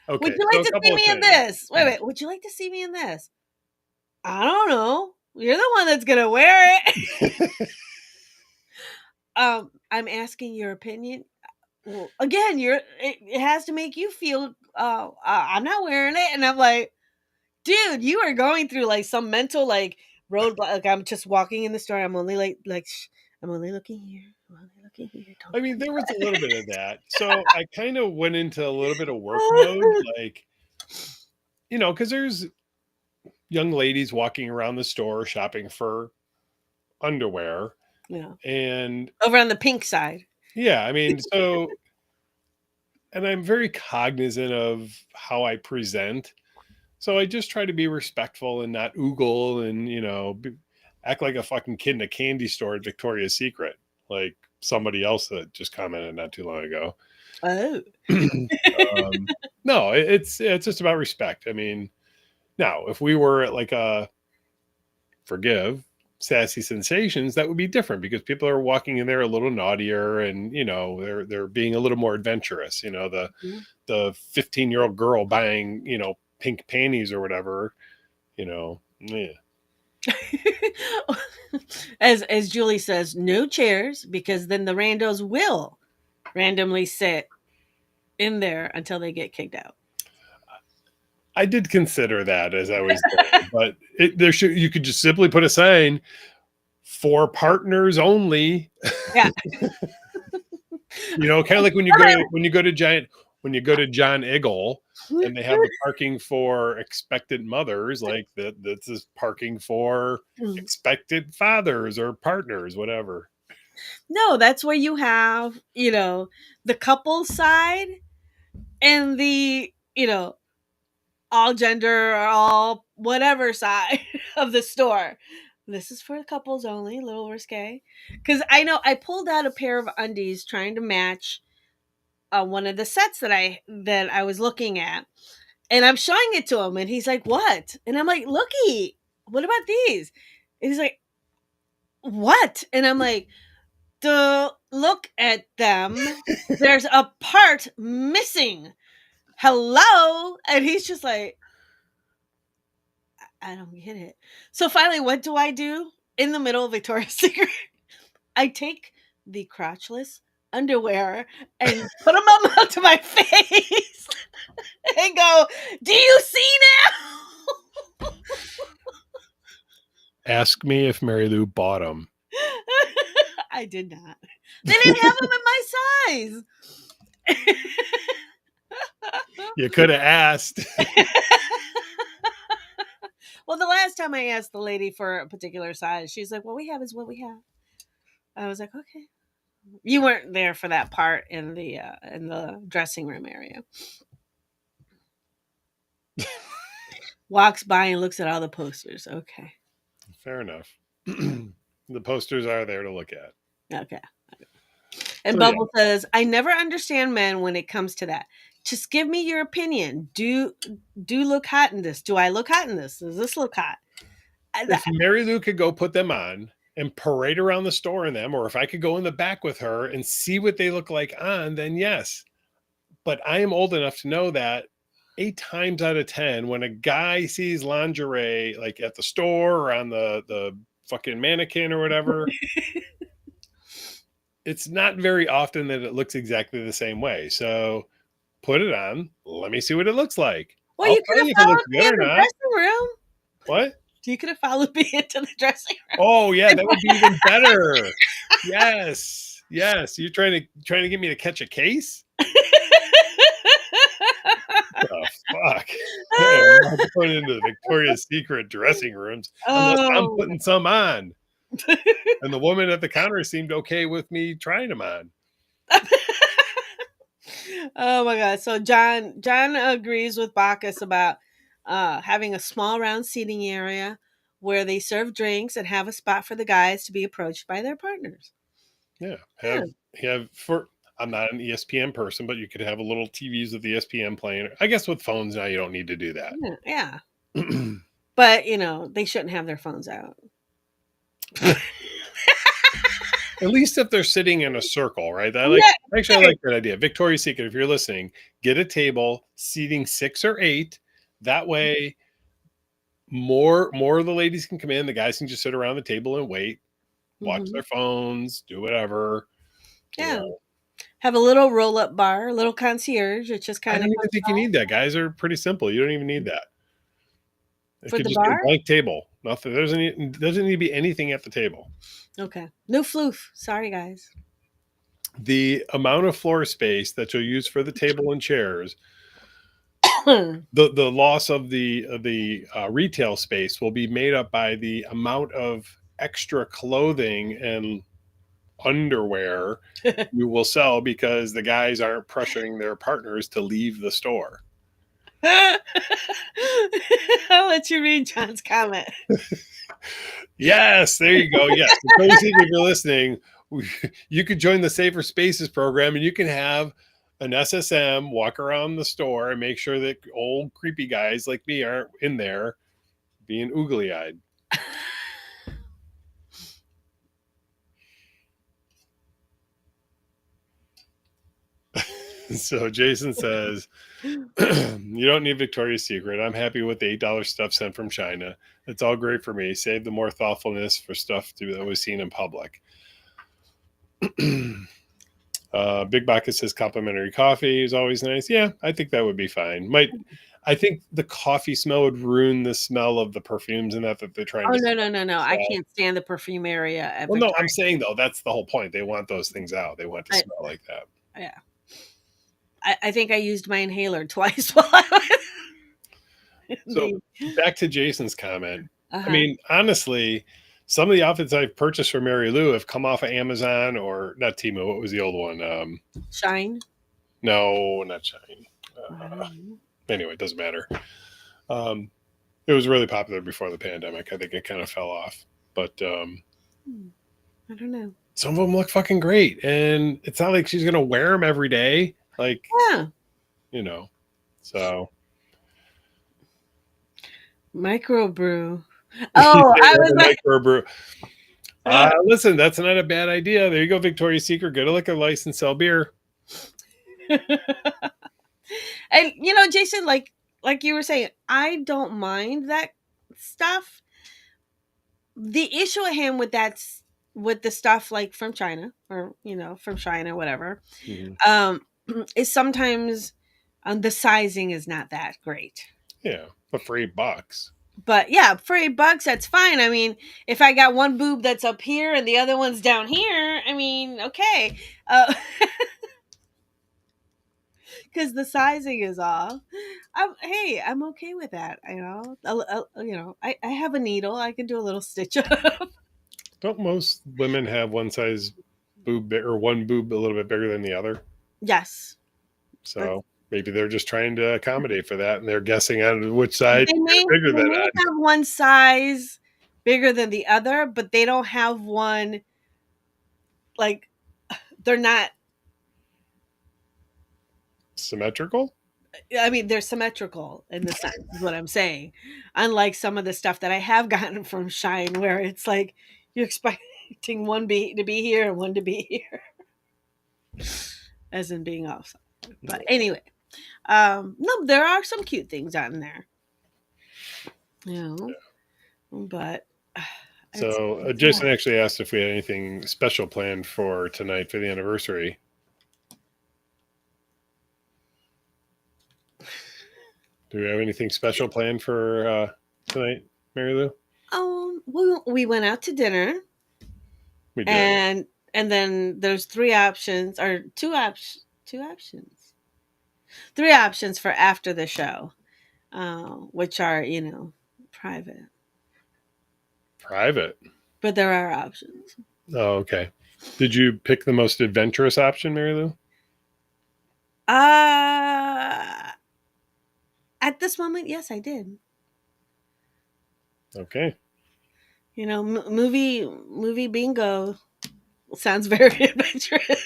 Okay, would you like to see me in this? Wait. Would you like to see me in this? I don't know. You're the one that's gonna wear it. I'm asking your opinion. Well, again, it has to make you feel. I'm not wearing it, and I'm like, dude, you are going through like some mental like roadblock. Like I'm just walking in the store. I'm only I'm only looking here. I'm only looking here. I mean, there was a little bit of that. So I kind of went into a little bit of work mode, like, because there's young ladies walking around the store shopping for underwear. Yeah. And over on the pink side. Yeah, I mean, and I'm very cognizant of how I present. So I just try to be respectful and not oogle and, act like a fucking kid in a candy store at Victoria's Secret, like somebody else that just commented not too long ago. Oh. No, it's just about respect. I mean, now if we were at like Sassy Sensations, that would be different because people are walking in there a little naughtier and they're being a little more adventurous. The 15-year-old girl buying pink panties or whatever. Yeah. As Julie says, no chairs because then the randos will randomly sit in there until they get kicked out. I did consider that as I was there, but you could just simply put a sign for partners only. Yeah. Kind of like when you go to John Eagle and they have the parking for expectant mothers, like this is parking for expected fathers or partners, whatever. No, that's where you have, the couple side and the, all gender or all whatever side of the store. This is for couples only, a little risque. Because I know I pulled out a pair of undies trying to match one of the sets that I was looking at. And I'm showing it to him and he's like, what? And I'm like, looky, what about these? And he's like, what? And I'm like, look at them. There's a part missing. Hello? And he's just like, I don't get it. So finally, what do I do in the middle of Victoria's Secret? I take the crotchless underwear and put them up to my face and go, do you see now? Ask me if Marilu bought them. I did not. They didn't have them in my size. You could have asked. Well, the last time I asked the lady for a particular size, she's like, "What we have is what we have." I was like, "Okay." You weren't there for that part in the dressing room area. Walks by and looks at all the posters. Okay. Fair enough. The posters are there to look at. Okay. And So, Bubble says, "I never understand men when it comes to that. Just give me your opinion. Do look hot in this? Do I look hot in this? Does this look hot?" If Marilu could go put them on and parade around the store in them, or if I could go in the back with her and see what they look like on, then yes. But I am old enough to know that 8 times out of 10, when a guy sees lingerie like at the store or on the fucking mannequin or whatever, it's not very often that it looks exactly the same way. So put it on. Let me see what it looks like. Well, I'll you could tell have you if it followed looks me good in or the not. dressing room. What? You could have followed me into the dressing room. Oh yeah, that would be even better. Yes. Yes. You're trying to get me to catch a case? The fuck? I'm not going into the Victoria's Secret dressing rooms unless I'm Oh. putting some on. And the woman at the counter seemed okay with me trying them on. Oh my god. So John agrees with Bacchus about having a small round seating area where they serve drinks and have a spot for the guys to be approached by their partners. Yeah. Yeah. I'm not an ESPN person, but you could have a little TVs with ESPN playing. I guess with phones now you don't need to do that. Yeah. But they shouldn't have their phones out. At least if they're sitting in a circle, right? I like that idea. Victoria's Secret, if you're listening, get a table seating 6 or 8. That way, more of the ladies can come in. The guys can just sit around the table and wait, watch their phones, do whatever. Yeah. Have a little roll-up bar, a little concierge. It's just I kind don't of. even think you need that. Guys are pretty simple. You don't even need that. It For could the just be a bar? blank table. Nothing. Doesn't need to be anything at the table. Okay. No floof. Sorry, guys. The amount of floor space that you'll use for the table and chairs, the loss of the retail space will be made up by the amount of extra clothing and underwear you will sell because the guys aren't pressuring their partners to leave the store. I'll let you read John's comment. Yes, there you go. Yes, if you're listening, you could join the Safer Spaces program, and you can have an SSM walk around the store and make sure that old creepy guys like me aren't in there being oogly-eyed. So Jason says, you don't need Victoria's Secret. I'm happy with the $8 stuff sent from China. It's all great for me. Save the more thoughtfulness for stuff that was seen in public. Big Bacchus says complimentary coffee is always nice. Yeah, I think that would be fine. I think the coffee smell would ruin the smell of the perfumes and that they're trying to. Oh, no. I can't stand the perfume area. Well, no, I'm saying though, that's the whole point. They want those things out. They want to smell like that. Yeah. I think I used my inhaler twice while I was. So back to Jason's comment. I mean, honestly, some of the outfits I've purchased for Marilu have come off of Amazon or not Temu. What was the old one? Shine? No, not Shine. Anyway, it doesn't matter. It was really popular before the pandemic. I think it kind of fell off. But I don't know. Some of them look fucking great. And it's not like she's going to wear them every day. Like, yeah. So. Microbrew. Oh, I was like. Microbrew. Listen, that's not a bad idea. There you go, Victoria's Secret. Get a liquor license, sell beer. And Jason, like you were saying, I don't mind that stuff. The issue at hand with the stuff like from China or from China, whatever, is sometimes the sizing is not that great. Yeah, but for $8. But yeah, for $8, that's fine. I mean, if I got one boob that's up here and the other one's down here, I mean, okay. because the sizing is off. I'm okay with that. I have a needle. I can do a little stitch up. Don't most women have one size boob or one boob a little bit bigger than the other? Yes. So maybe they're just trying to accommodate for that, and they're guessing on which side They may, is bigger they than may that. have one size bigger than the other, but they don't have one like they're not. Symmetrical? I mean, they're symmetrical in the sense, is what I'm saying. Unlike some of the stuff that I have gotten from Shine, where it's like you're expecting to be here and one to be here, as in being off. But anyway, no, there are some cute things on there, but So Jason actually asked if we had anything special planned for tonight for the anniversary. Do we have anything special planned for tonight, Marilu? we went out to dinner. We did. And then there's three options or two options. Three options for after the show, which are private. Private. But there are options. Oh, okay. Did you pick the most adventurous option, Marilu? At this moment, yes, I did. Okay. Movie bingo sounds very adventurous.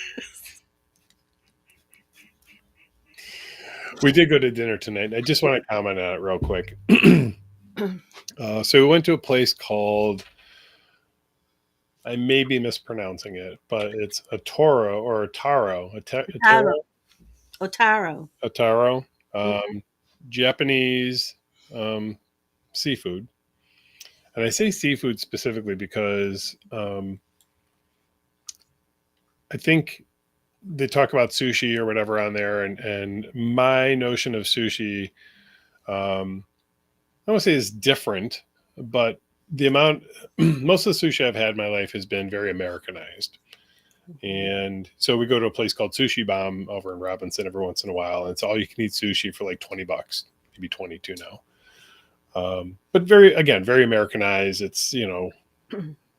We did go to dinner tonight. I just want to comment on it real quick. So we went to a place called, I may be mispronouncing it, but it's Otaro or Otaro. Otaro. Otaro. Japanese seafood. And I say seafood specifically because I think they talk about sushi or whatever on there. And my notion of sushi, I won't say is different, but the amount, most of the sushi I've had in my life has been very Americanized. And so we go to a place called Sushi Bomb over in Robinson every once in a while. And it's all you can eat sushi for like $20, maybe 22 now. But very Americanized. It's,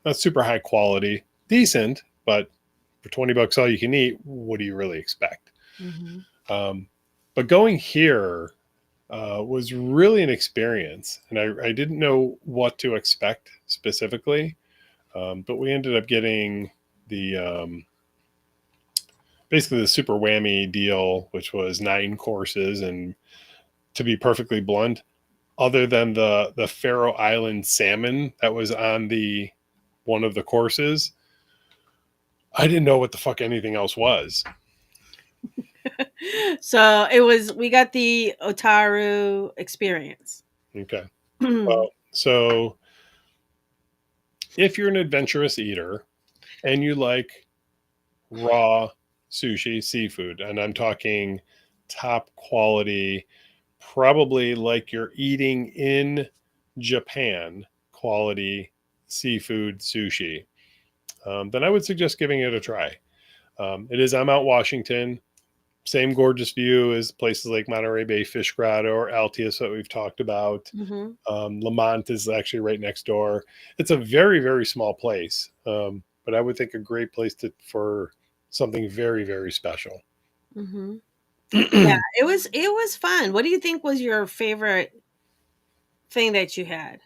not super high quality, decent, but for $20 all you can eat, what do you really expect? Mm-hmm. But going here was really an experience, and I didn't know what to expect specifically. But we ended up getting the basically the super whammy deal, which was 9 courses. And to be perfectly blunt, other than the Faroe Island salmon that was on one of the courses, I didn't know what the fuck anything else was. So we got the Otaru experience. Okay. Well, so if you're an adventurous eater and you like raw sushi, seafood, and I'm talking top quality, probably like you're eating in Japan quality seafood sushi, then I would suggest giving it a try. It is on Mount Washington, same gorgeous view as places like Monterey Bay Fish Grotto or Altius that we've talked about. Mm-hmm. Lamont is actually right next door. It's a very, very small place, but I would think a great place for something very, very special. Mm-hmm. Yeah, it was fun. What do you think was your favorite thing that you had?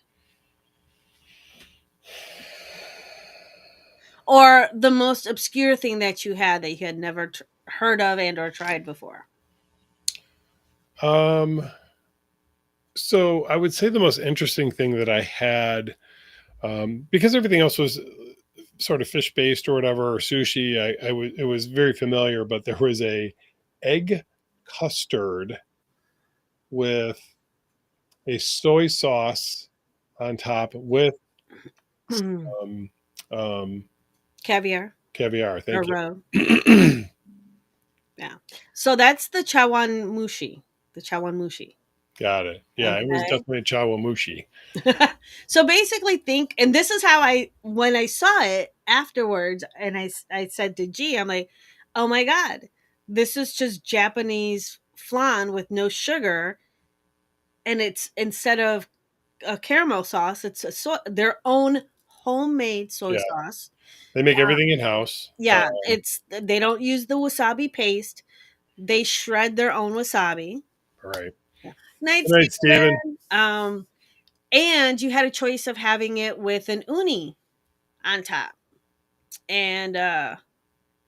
Or the most obscure thing that you had never heard of and or tried before? So I would say the most interesting thing that I had, because everything else was sort of fish based or whatever, or sushi, it was very familiar, but there was a egg custard with a soy sauce on top with caviar. Thank you. Yeah. So that's the chawanmushi. The chawanmushi. Got it. Yeah, okay. It was definitely a chawanmushi. So basically and this is how when I saw it afterwards, and I said to G, I'm like, oh my God, this is just Japanese flan with no sugar, and it's instead of a caramel sauce, it's their own homemade soy Yeah. sauce. They make everything in house. Yeah, it's they don't use the wasabi paste. They shred their own wasabi. All right. Yeah. Night, Good night, Steven. Steven. And you had a choice of having it with an uni on top, and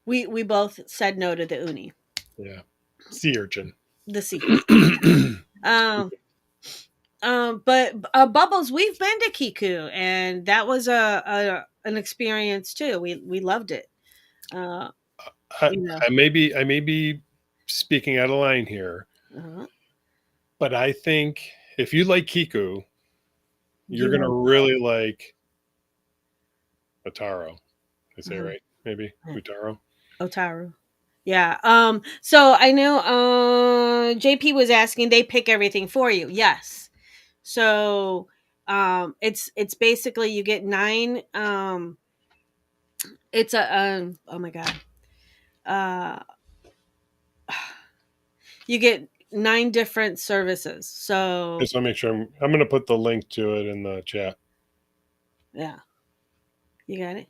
we both said no to the uni, Yeah. Sea urchin. the sea. Um, but Bubbles, we've been to Kiku, and that was a an experience too. We loved it. Uh, I, you know, I may be speaking out of line here, uh, but I think if you like Kiku, you're you gonna know, really like Otaro. I say uh-huh. right? Maybe Yeah. Utaro. Otaru. Yeah. So I know JP was asking, they pick everything for you. Yes. So it's basically you get 9 it's a oh my god. Uh you get 9 different services. So Just want to make sure I'm gonna put the link to it in the chat. yeah. You got it?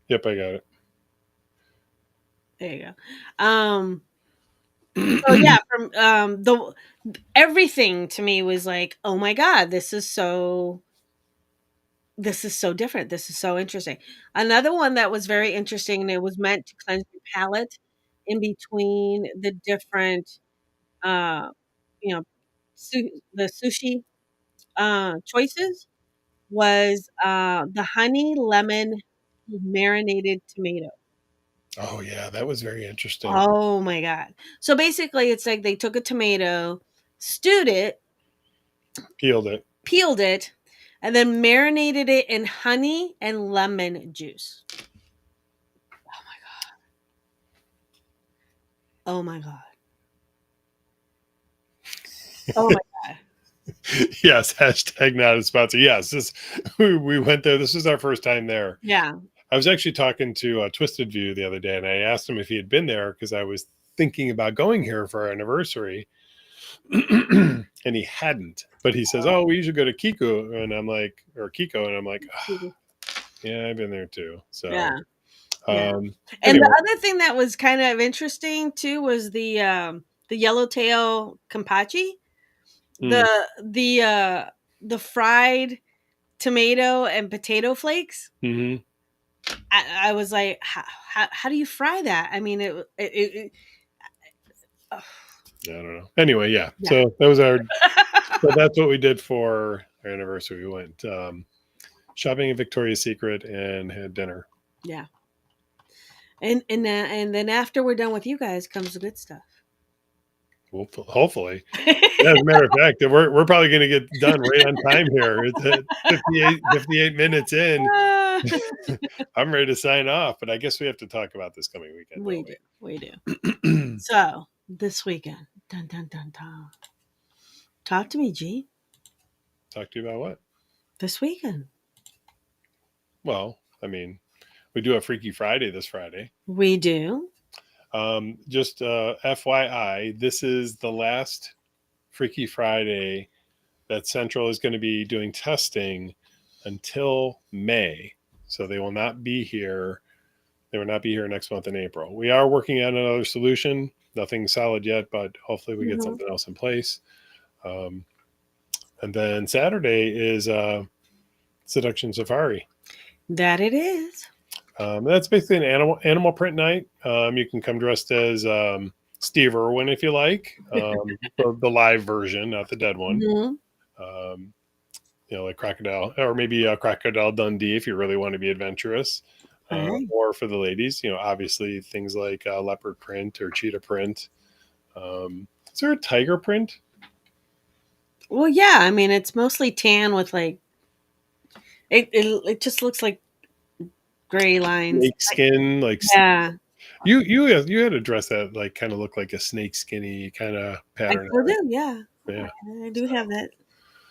Yep, I got There you go. So yeah, from the everything to me was like, "Oh my god, this is so different. This is so interesting." Another one that was very interesting, and it was meant to cleanse your palate in between the different, uh, you know, the sushi choices was the honey lemon marinated tomato. Oh yeah, that was very interesting. Oh my god! So basically, it's like they took a tomato, stewed it, Peeled it. peeled it, and then marinated it in honey and lemon juice. Oh my god. Oh my god. Yes, hashtag not a sponsor. Yes, this we went there. This was our first time there. Yeah. I was actually talking to Twisted View the other day, and I asked him if he had been there because I was thinking about going here for our anniversary, and he hadn't. But he says, "Oh, we usually go to Kiku," and I'm like, or Kiko, and I'm like, "Ah, yeah, I've been there too." So, Yeah. Yeah. and And anyway, the other thing that was kind of interesting too was the yellowtail kampachi. mm, The fried tomato and potato flakes. hmm I was like, how do you fry that? I mean, ugh. I don't know. Anyway, yeah. Yeah. So that was our. So that's what we did for our anniversary. We went shopping at Victoria's Secret and had dinner. Yeah. And then after we're done with you guys comes the good stuff. Hopefully. Yeah, as a matter of fact, we're probably going to get done right on time here. It's at 58 minutes in. I'm ready to sign off, but I guess we have to talk about this coming weekend. We do. So this weekend, dun dun dun dun. Talk to me, G. Talk to you about what? This weekend. Well, I mean, we do a Freaky Friday this Friday. We do. Just FYI, this is the last Freaky Friday that Central is going to be doing testing until May. So they will not be here. They will not be here next month in April. We are working on another solution. Nothing solid yet, but hopefully we get something else in place. And then Saturday is Seduction Safari. That it is. That's basically an animal print night. You can come dressed as Steve Irwin if you like, the live version, not the dead one. Mm-hmm. Like Crocodile, or maybe Crocodile Dundee if you really want to be adventurous. Right. Or for the ladies, obviously things like leopard print or cheetah print. Is there a tiger print? Well, yeah. I mean, it's mostly tan with like it just looks like gray lines. Snake skin, like Yeah. you had a dress that like kind of looked like a snake skinny kind of I pattern. still do. Yeah. Yeah, I do have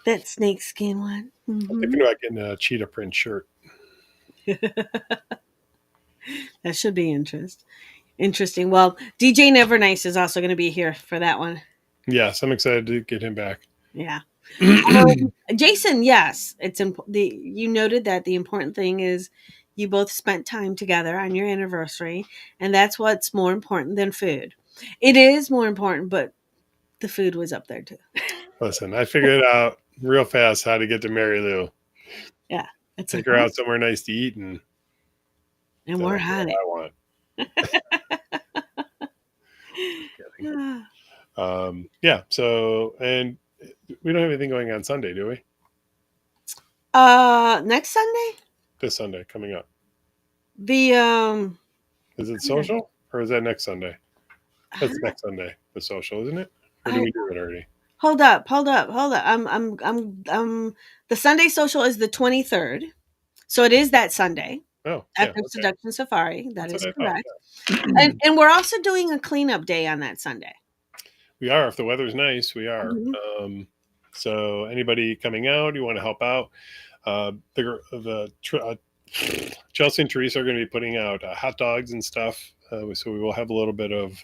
that snake skin one. I'm Mhm. thinking about getting a cheetah print shirt. That should be interesting. Well, DJ Nevernice is also going to be here for that one. Yes, I'm excited to get him back. Yeah. Jason, yes, you noted that the important thing is you both spent time together on your anniversary, and that's what's more important than food. It is more important, but the food was up there too. Listen, I figured out real fast how to get to Marilu. Yeah, it's Take her out somewhere nice to eat, and and then we're I get on what it. I want. Yeah. So, and we don't have anything going on Sunday, do we? Next Sunday, This Sunday coming up. the Is it social or is that next Sunday? That's next Sunday. The social, isn't it? Or did we do it already? Hold up. The Sunday social is the 23rd. So it is that Sunday Oh, yeah. after Seduction Safari. That That's is what I thought. correct. Yeah. And we're also doing a cleanup day on that Sunday. We are. If the weather's nice, we are. Mhm. So anybody coming out, you want to help out? Chelsea and Teresa are going to be putting out hot dogs and stuff. So we will have a little bit of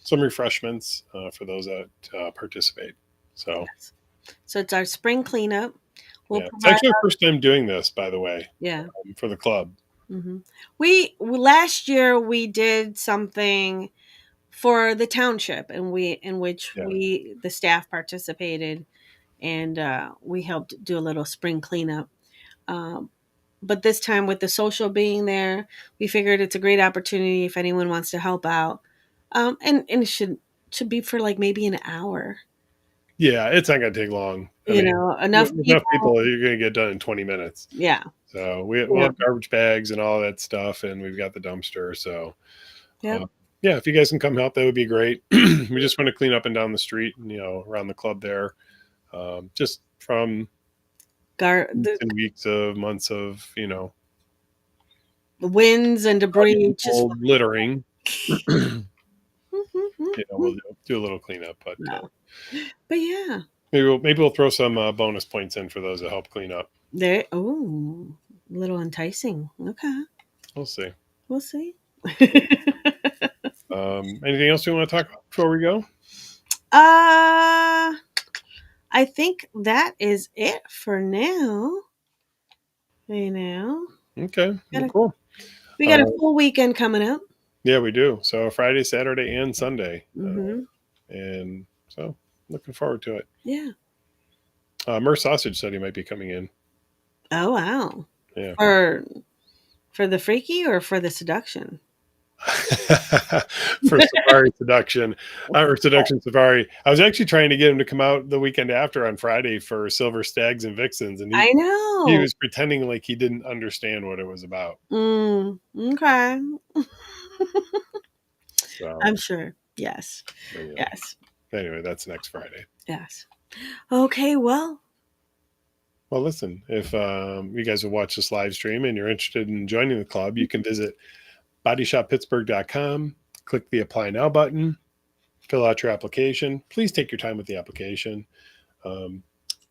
some refreshments for those that participate. So, Yes. So it's our spring cleanup. it's actually our first time doing this, by the way. Yeah. For the club. Mm-hmm. We last year we did something for the township, and the staff participated, and we helped do a little spring cleanup. But this time with the social being there, we figured it's a great opportunity if anyone wants to help out. And it should be for like maybe an hour. Yeah, it's not going to take long. Enough people you're going to get done in 20 minutes. Yeah. So we'll have garbage bags and all that stuff, and we've got the dumpster. So yeah, if you guys can come help, that would be great. We just want to clean up and down the street and around the club there, just from weeks of months of the winds and debris, just littering. We'll do a little cleanup, but yeah, maybe we'll throw some bonus points in for those that help clean up. A little enticing. Okay, we'll see. Anything else we want to talk about before we go? I think that is it for now. Okay, cool. We got a full weekend coming up. Yeah, we do. So Friday, Saturday, and Sunday. Mm-hmm. And so looking forward to it. Yeah. Mer Sausage said he might be coming in. Oh, wow. Yeah. For the freaky or for the seduction? For Safari Seduction or Seduction Safari. I was actually trying to get him to come out the weekend after on Friday for Silver Stags and Vixens, and I know he was pretending like he didn't understand what it was about. Okay. So, I'm sure. Yes. Anyway. Yes. Anyway, that's next Friday. Yes. Okay. Well, listen, if you guys will watch this live stream and you're interested in joining the club, you can visit bodyshoppittsburgh.com, click the apply now button, fill out your application. Please take your time with the application.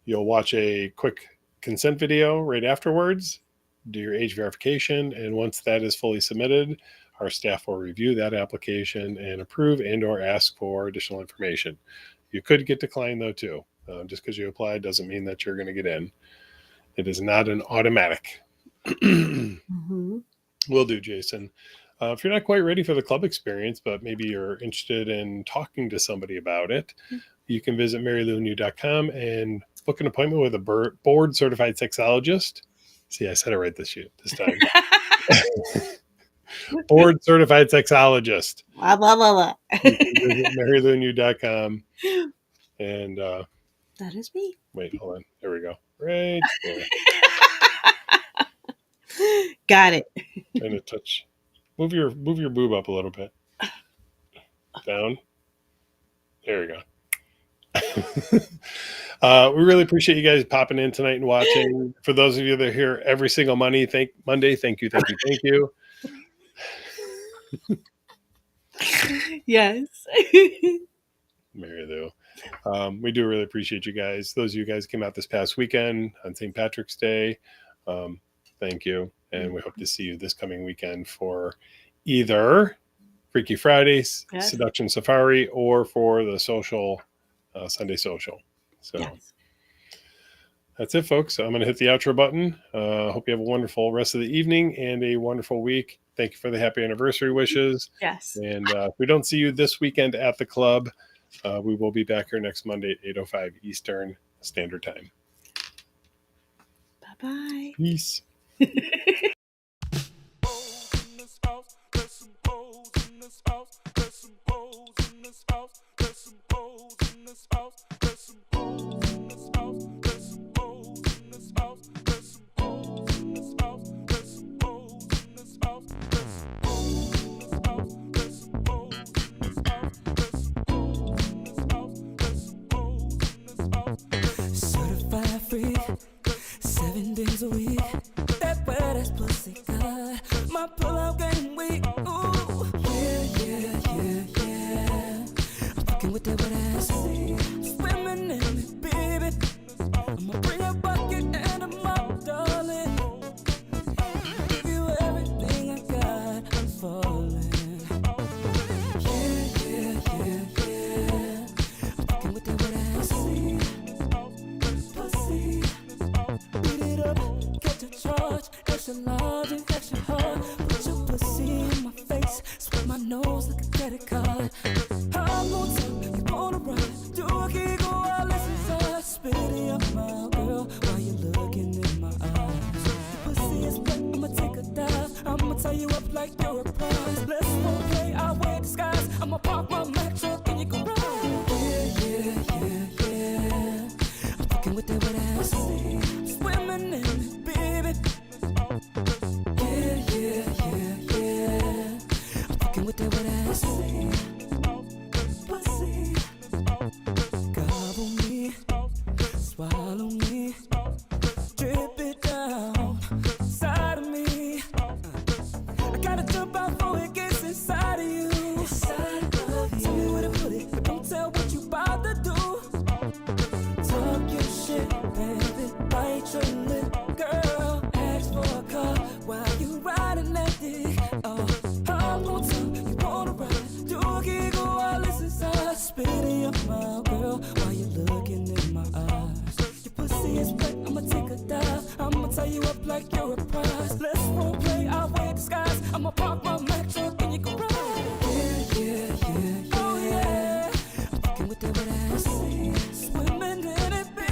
You'll watch a quick consent video right afterwards, do your age verification, and once that is fully submitted, our staff will review that application and approve and or ask for additional information. You could get declined though too. Just because you applied doesn't mean that you're going to get in. It is not an automatic. mm-hmm. Will do, Jason. If you're not quite ready for the club experience, but maybe you're interested in talking to somebody about it, you can visit marilu.com and book an appointment with a board-certified sexologist. See, I said it right this time. Board-certified sexologist. Blah, blah, blah, blah. You can visit marilu.com. And that is me. Wait, hold on. There we go. Right there. Got it. And a touch. Move your boob up a little bit. Down. There we go. We really appreciate you guys popping in tonight and watching. For those of you that are here every single Monday, thank you. Yes. Marilu. We do really appreciate you guys. Those of you guys came out this past weekend on St. Patrick's Day. Thank you. And we hope to see you this coming weekend for either Freaky Fridays, Yes. Seduction Safari, or for the social Sunday social. So Yes. that's it, folks. I'm going to hit the outro button. Hope you have a wonderful rest of the evening and a wonderful week. Thank you for the happy anniversary wishes. Yes. And if we don't see you this weekend at the club, we will be back here next Monday at 8:05 Eastern Standard Time. Bye-bye. Peace. Certified freak, 7 days a week. That wet ass pussy good. My pull-out game weak. Ooh, yeah. I'm fucking with that wet ass. Swimming in it, baby. I'ma bring a bucket and a mop, darling. Give you everything I got. I'm falling. Yeah. I'm fucking with that wet ass. Pussy. Beat it up, catch a charge. Extra large and extra hard. Put your pussy in my face. Swipe my nose like a credit card. I'm on top, you wanna ride. Do a giggle while listen. Spit it in your mouth, girl, while you're looking in my eyes. Your pussy is wet, I'ma take a dive. I'ma tie you up like you're a prize. Let's role play, I'll wear disguise. I'ma park my Mack truck and you can ride. Yeah. I'm fucking with that wet ass. Swimming in it, baby. Yeah. I'm fucking with that wet ass. Pussy. Gobble me, swallow me, drip it down inside of me. I gotta jump out before it gets inside of you. Tell me where to put it, but don't tell what you about to do. Talk your shit, baby, bite your lip, girl. Ask for a car while you riding that dick. Oh, I'm gon' tell you wanna ride. Do a giggle while it's inside. Spit in your mouth, girl, while you're looking in my eyes. Your pussy is wet, I'ma take a dive. I'ma tie you up like you're a prize. Let's role play, I'll wear disguise. I'ma park my Mack truck and you can ride. Yeah. Oh yeah, I'm fucking with that wet ass. Swimming in it, baby.